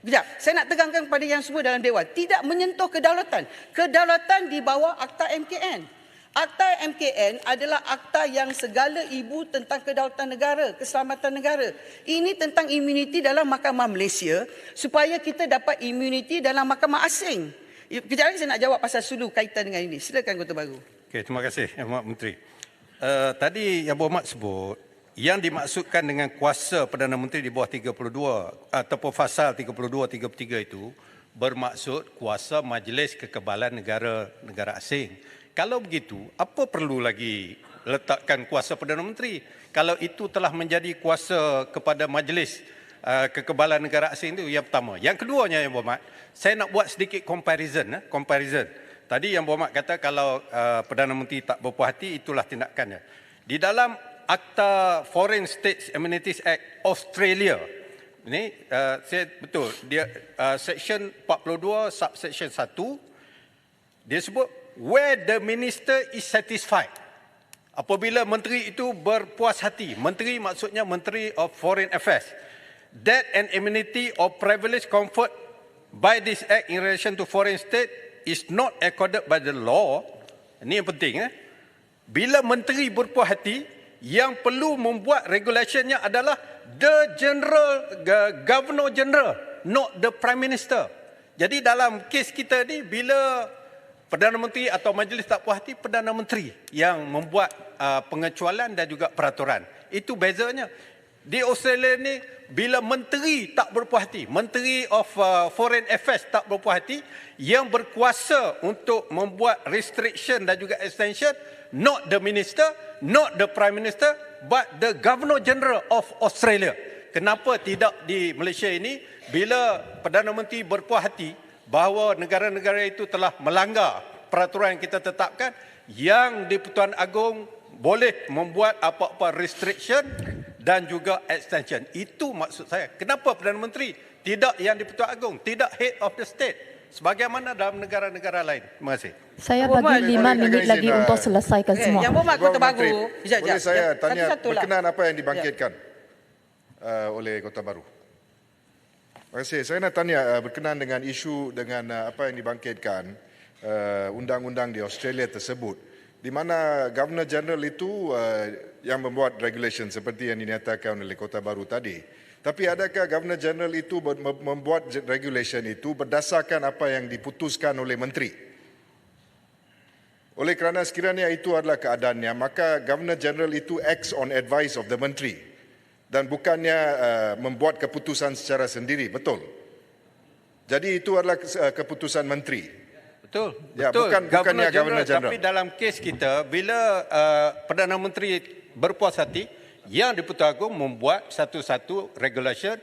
Sekejap, saya nak tegangkan kepada yang semua dalam Dewan. Tidak menyentuh kedaulatan. Kedaulatan di bawah Akta MKN. Akta MKN adalah akta yang segala ibu tentang kedaulatan negara, keselamatan negara. Ini tentang imuniti dalam Mahkamah Malaysia supaya kita dapat imuniti dalam mahkamah asing. Kejap lagi saya nak jawab pasal sulu kaitan dengan ini. Silakan Kota Baru. Okey, terima kasih Yang Berhormat Menteri. Tadi Yang Berhormat sebut yang dimaksudkan dengan kuasa Perdana Menteri di bawah 32 ataupun fasal 32 33 itu bermaksud kuasa Majlis Kekebalan negara asing. Kalau begitu, apa perlu lagi letakkan kuasa Perdana Menteri? Kalau itu telah menjadi kuasa kepada Majlis Kekebalan Negara Asing itu yang pertama. Yang keduanya Yang Berhormat, saya nak buat sedikit comparison. Tadi Yang Berhormat kata kalau Perdana Menteri tak berpuas hati, itulah tindakannya. Di dalam Akta Foreign States Amenities Act Australia, ini saya betul, dia section 42 subsection 1, dia sebut where the minister is satisfied. Apabila menteri itu berpuas hati, menteri maksudnya Menteri of Foreign Affairs, that an amenity or privilege conferred by this act in relation to foreign state is not accorded by the law. Ini yang penting. Bila menteri berpuas hati, yang perlu membuat regulationnya adalah Governor General, not the Prime Minister. Jadi dalam kes kita ni, bila Perdana Menteri atau Majlis tak puas hati, Perdana Menteri yang membuat pengecualian dan juga peraturan. Itu bezanya. Di Australia ni, bila menteri tak berpuas hati, Menteri of Foreign Affairs tak berpuas hati, yang berkuasa untuk membuat restriction dan juga extension, not the minister, not the Prime Minister, but the Governor General of Australia. Kenapa tidak di Malaysia ini, bila Perdana Menteri berpuas hati bahawa negara-negara itu telah melanggar peraturan yang kita tetapkan, yang di-Pertuan Agong boleh membuat apa-apa restriction dan juga extension. Itu maksud saya. Kenapa Perdana Menteri tidak yang di-Pertuan Agong, tidak head of the state, sebagaimana dalam negara-negara lain? Terima kasih. Saya bagi 5 minit lagi untuk selesaikan semua. Yang Berhormat Kota Baru. Boleh saya tanya berkenaan apa yang dibangkitkan? oleh Kota Baru. Terima kasih. Saya nak tanya berkenaan dengan isu dengan apa yang dibangkitkan undang-undang di Australia tersebut, di mana Governor General itu yang membuat regulation seperti yang dinyatakan oleh Kota Baru tadi. Tapi adakah Governor General itu membuat regulation itu berdasarkan apa yang diputuskan oleh Menteri? Oleh kerana sekiranya itu adalah keadaannya, maka Governor General itu acts on advice of the Menteri dan bukannya membuat keputusan secara sendiri, betul? Jadi itu adalah keputusan Menteri. Betul, Ya, betul. bukannya Governor General. Tapi dalam kes kita, bila Perdana Menteri berpuas hati, Yang di-Pertuan Agong membuat satu-satu regulation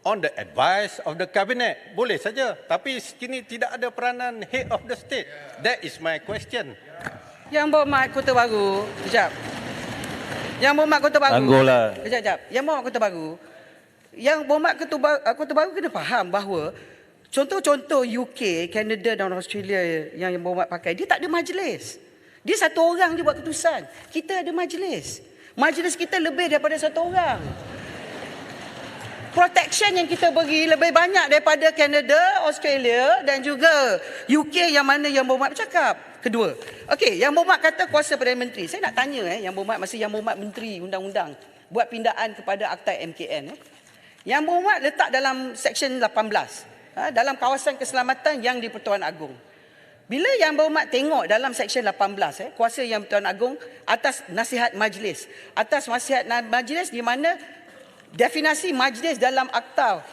on the advice of the cabinet. Boleh saja. Tapi kini tidak ada peranan head of the state. That is my question. Yang Berhormat Kota Baru, kejap. Yang Berhormat Kota Baru. Anggollah. Kejap. Yang Berhormat Kota Baru. Yang Berhormat Kota Baru kena faham bahawa contoh-contoh UK, Canada dan Australia yang Berhormat pakai, dia tak ada majlis. Dia satu orang je buat keputusan. Kita ada majlis. Majlis kita lebih daripada satu orang. Protection yang kita beri lebih banyak daripada Canada, Australia dan juga UK yang mana Yang Berhormat bercakap. Kedua. Okey, Yang Berhormat kata kuasa Perdana Menteri. Saya nak tanya Yang Berhormat, masa Yang Berhormat Menteri Undang-Undang buat pindaan kepada Akta MKN. Yang Berhormat letak dalam Seksyen 18 dalam kawasan keselamatan yang di Pertuan Agong. Bila Yang Berhormat tengok dalam Seksyen 18 kuasa Yang Pertuan Agong atas nasihat majlis. Atas nasihat majlis di mana definisi majlis dalam akta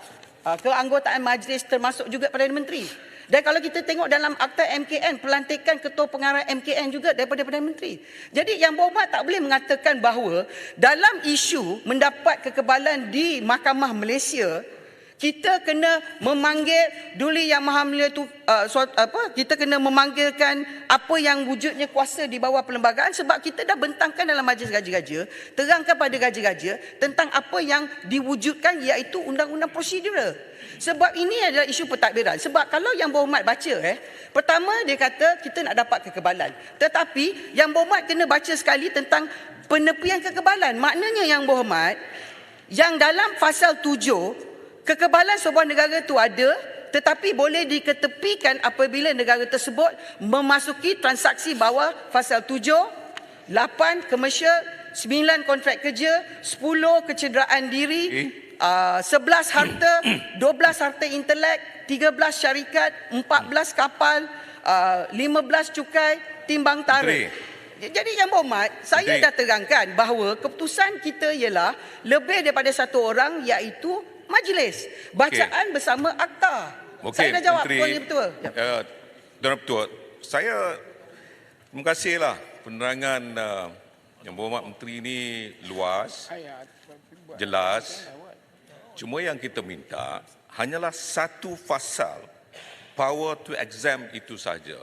keanggotaan majlis termasuk juga Perdana Menteri. Dan kalau kita tengok dalam akta MKN, pelantikan ketua pengarah MKN juga daripada Perdana Menteri. Jadi Yang Berhormat tak boleh mengatakan bahawa dalam isu mendapat kekebalan di Mahkamah Malaysia, kita kena memanggil Duli Yang Maha Mulia tu kita kena memanggilkan apa yang wujudnya kuasa di bawah perlembagaan, sebab kita dah bentangkan dalam majlis gaja-gaja, terangkan pada gaja-gaja tentang apa yang diwujudkan, iaitu undang-undang prosedural. Sebab ini adalah isu pentadbiran. Sebab kalau Yang Berhormat baca pertama dia kata kita nak dapat kekebalan, tetapi Yang Berhormat kena baca sekali tentang penepian kekebalan. Maknanya Yang Berhormat, yang dalam pasal 7, kekebalan sebuah negara itu ada, tetapi boleh diketepikan apabila negara tersebut memasuki transaksi bawah pasal 7, 8 komersial, 9 kontrak kerja, 10 kecederaan diri, 11 harta, 12 harta intelek, 13 syarikat, 14 kapal, 15 cukai, timbang tarikh. Jadi Yang Berhormat, saya dah terangkan bahawa keputusan kita ialah lebih daripada satu orang, iaitu majlis. Bacaan bersama akta. Saya dah jawab, Tuan Yang-Pertua. Tuan Yang-Pertua, saya terima kasihlah penerangan Yang Berhormat Menteri ini luas, jelas. Cuma yang kita minta hanyalah satu pasal power to exempt itu saja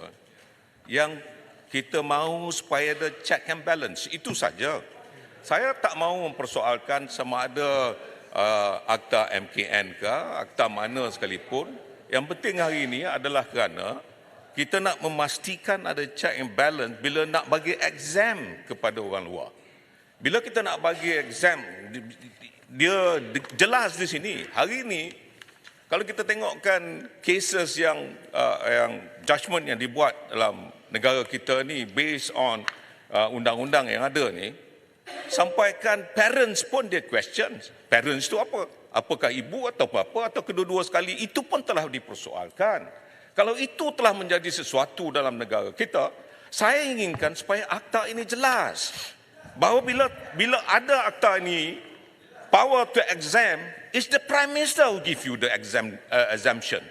yang kita mahu supaya ada check and balance. Itu saja. Saya tak mahu mempersoalkan sama ada akta MKN ke, akta mana sekalipun. Yang penting hari ini adalah kerana kita nak memastikan ada check and balance bila nak bagi exam kepada orang luar. Bila kita nak bagi exam, dia jelas di sini. Hari ini, kalau kita tengokkan cases yang judgement yang dibuat dalam negara kita ni based on undang-undang yang ada ni, sampaikan parents pun dia question. Parents itu apa? Apakah ibu atau bapa atau kedua-dua sekali? Itu pun telah dipersoalkan. Kalau itu telah menjadi sesuatu dalam negara kita, saya inginkan supaya akta ini jelas. Bahawa bila ada akta ini, power to exempt is the Prime Minister who give you the exemption.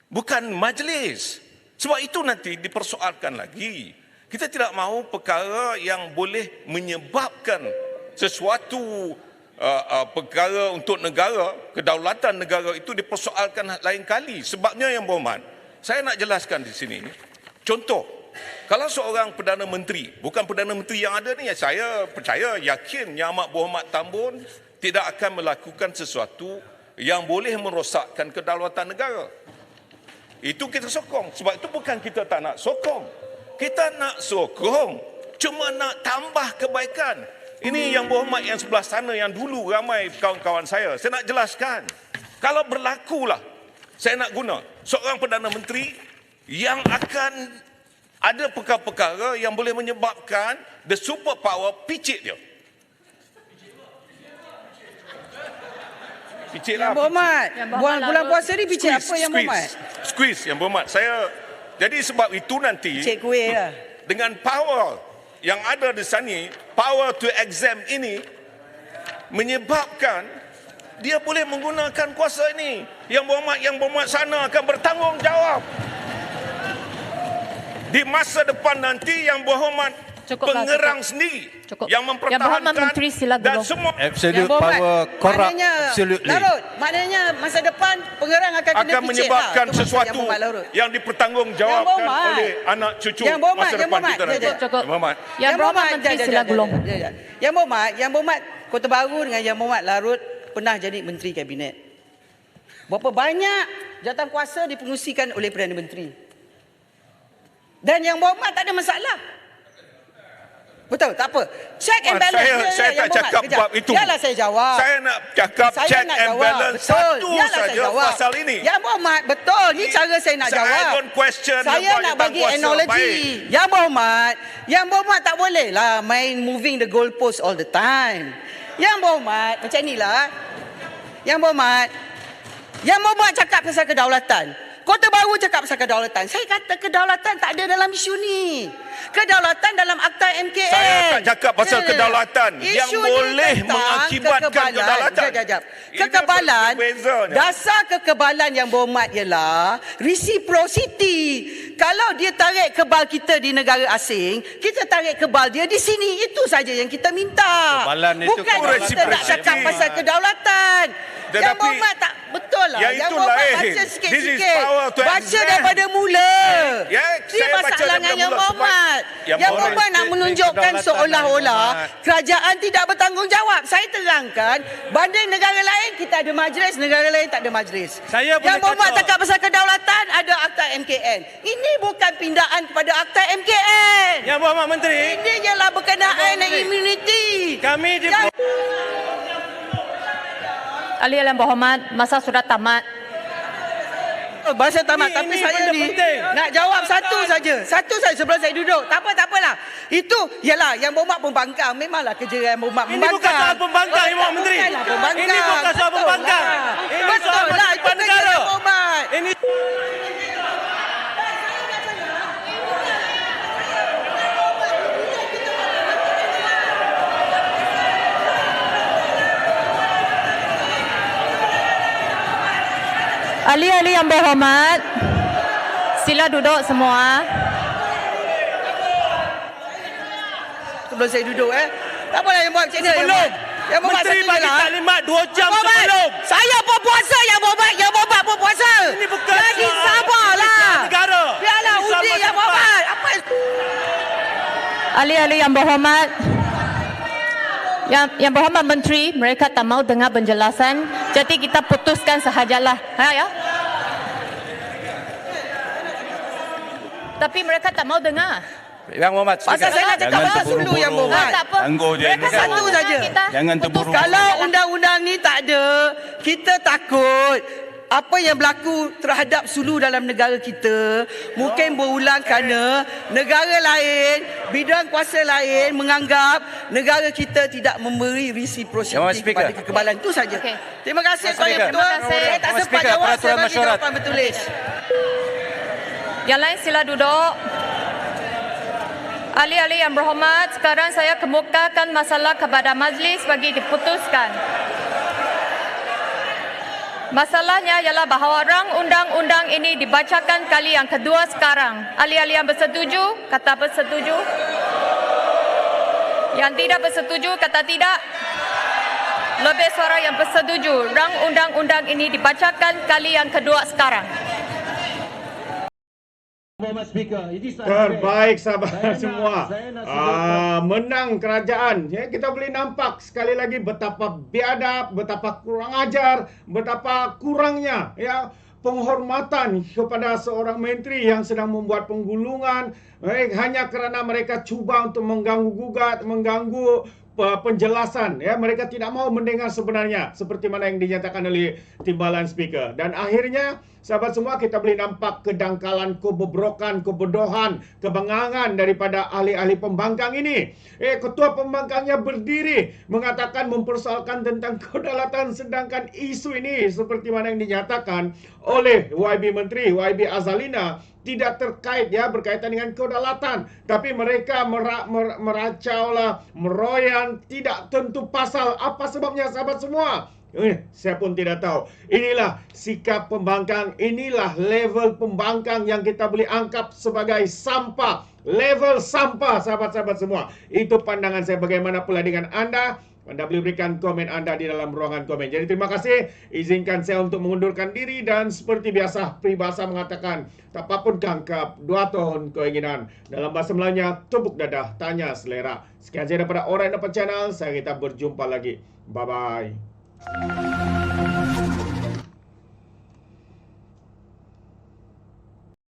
Bukan majlis. Sebab itu nanti dipersoalkan lagi. Kita tidak mahu perkara yang boleh menyebabkan sesuatu perkara untuk negara, kedaulatan negara itu dipersoalkan lain kali. Sebabnya Yang Berhormat, saya nak jelaskan di sini. Contoh, kalau seorang Perdana Menteri, bukan Perdana Menteri yang ada ni, saya percaya, yakin Yang Amat Berhormat Tambun tidak akan melakukan sesuatu yang boleh merosakkan kedaulatan negara. Itu kita sokong. Sebab itu bukan kita tak nak sokong. Kita nak sokong, cuma nak tambah kebaikan. Ini yang berhormat yang sebelah sana yang dulu ramai kawan-kawan saya nak jelaskan. Kalau berlakulah, saya nak guna seorang Perdana Menteri yang akan ada perkara-perkara yang boleh menyebabkan the superpower picit dia. Picit lah. Yang berhormat. Bulan puasa ni picit apa yang berhormat? Squeeze yang berhormat. Jadi sebab itu nanti Picit kuih lah. dengan power yang ada di sana, power to exempt ini menyebabkan dia boleh menggunakan kuasa ini. Yang berhormat sana akan bertanggungjawab. Di masa depan nanti yang berhormat pengerang sendiri yang mempertahankan Menteri sila dan gulung. semua Absolute power corrupt. Absolutely. Larut, maknanya masa depan pengerang akan kena akan picit menyebabkan lah. Itu maksud sesuatu yang dipertanggungjawabkan Yang berhormat. oleh anak cucu Yang berhormat, masa yang depan berhormat. kita nanti. Cukup. Yang berhormat. Yang berhormat Menteri sila gulung. Yang berhormat Kota Baru dengan Yang berhormat Larut pernah jadi Menteri Kabinet. Berapa banyak jawatan kuasa dipengusikan oleh Perdana Menteri. Dan Yang berhormat tak ada masalah. Betul, tak apa. Check and balance. Saya tak cakap bab itu. Biarlah saya jawab. Saya nak cakap check and balance satu saja pasal ini. Yang berhormat, betul. Ini cara saya nak jawab. Saya don't question Saya nak bagi analogi. Yang berhormat tak boleh lah main moving the goalpost all the time. Yang berhormat, macam inilah. Yang berhormat cakap pasal kedaulatan. Kota Baru cakap pasal kedaulatan. Saya kata kedaulatan tak ada dalam isu ni. Kedaulatan dalam Akta MKN. Saya tak cakap pasal kedaulatan yang boleh mengakibatkan kedaulatan. Kekebalan, dasar kekebalan Yang berhormat ialah reciprocity. Kalau dia tarik kebal kita di negara asing, kita tarik kebal dia di sini. Itu saja yang kita minta. Bukan kita nak cakap pasal kedaulatan. Yang berhormat tak betul lah. Yang berhormat baca sikit-sikit. Baca daripada mula. Dia masalah dengan Yang berhormat. Yang berhormat nak menunjukkan seolah-olah kerajaan tidak bertanggungjawab. Saya terangkan, banding negara lain kita ada majlis, negara lain tak ada majlis. Yang berhormat cakap pasal kedaulatan, ada Akta MKN. Ini bukan pindaan kepada Akta MKN. Yang berhormat Menteri. Ini ialah berkenaan dengan immunity. Kami di Ahli yang berhormat, masa sudah tamat. Bahasa tamat, tapi saya ni nak jawab satu saja sebelum saya duduk. Tak apalah. Itu ialah Yang berhormat pembangkang. Memanglah kerja Yang berhormat Ini bukan soal pembangkang, Yang Berhormat Menteri. Ini bukan soal pembangkang. Betul lah, itu kerja Yang berhormat. Ini Ahli-ahli yang berhormat, sila duduk semua. Sebelum saya duduk tak apalah Yang buat macam ni. Yang buat Menteri bagi taklimat 2 jam sebelum. Saya pun puasa, Yang berhormat pun puasa. Ini bukan jadi sabarlah. Negara. Biarlah undi Yang berhormat. Apa Ahli-ahli yang berhormat, yang berhormat Menteri, mereka tak mau dengar penjelasan, jadi kita putuskan sahajalah. Ya. Tapi mereka tak mau dengar. Yang berhormat, pasal saya nak cakap pasal dulu Yang berhormat. Tak apa. Mereka satu saja. Jangan terburu-buru. Kalau undang-undang ni tak ada, kita takut apa yang berlaku terhadap Sulu dalam negara kita mungkin berulang kerana negara lain, bidang kuasa lain menganggap negara kita tidak memberi reciprocity kepada kekebalan. Itu saja. Terima kasih Tuan Yang Ketua. Saya tak sempat jawab, saya bagi jawapan bertulis. Yang lain sila duduk. Ahli-ahli yang berhormat, sekarang saya kemukakan masalah kepada majlis bagi diputuskan. Masalahnya ialah bahawa rang undang-undang ini dibacakan kali yang kedua sekarang. Ahli-ahli yang bersetuju, kata bersetuju. Yang tidak bersetuju, kata tidak. Lebih suara yang bersetuju. Rang undang-undang ini dibacakan kali yang kedua sekarang. Terbaik sahabat semua. Menang kerajaan. Ya, kita boleh nampak sekali lagi betapa biadab, betapa kurang ajar, betapa kurangnya ya penghormatan kepada seorang menteri yang sedang membuat penggulungan hanya kerana mereka cuba untuk mengganggu-gugat, mengganggu penjelasan, ya, mereka tidak mau mendengar sebenarnya seperti mana yang dinyatakan oleh timbalan speaker. Dan akhirnya sahabat semua, kita boleh nampak kedangkalan, kebobrokan, kebodohan, kebengangan daripada ahli-ahli pembangkang ini. Ketua pembangkangnya berdiri mengatakan, mempersoalkan tentang kedaulatan, sedangkan isu ini seperti mana yang dinyatakan oleh YB Menteri YB Azalina tidak terkait, ya, berkaitan dengan kedaulatan, tapi mereka meracaulah, meroyan, tidak tentu pasal. Apa sebabnya sahabat semua? Saya pun tidak tahu. Inilah sikap pembangkang, inilah level pembangkang yang kita boleh anggap sebagai sampah. Level sampah, sahabat-sahabat semua. Itu pandangan saya. Bagaimana pula dengan Anda? Anda boleh berikan komen Anda di dalam ruangan komen. Jadi terima kasih. Izinkan saya untuk mengundurkan diri, dan seperti biasa peribahasa mengatakan, tak apapun kangkap, 2 tahun keinginan. Dalam bahasa Melayunya, tepuk dadah, tanya selera. Sekian saja daripada Orang Dapat Channel. Saya kita berjumpa lagi. Bye-bye.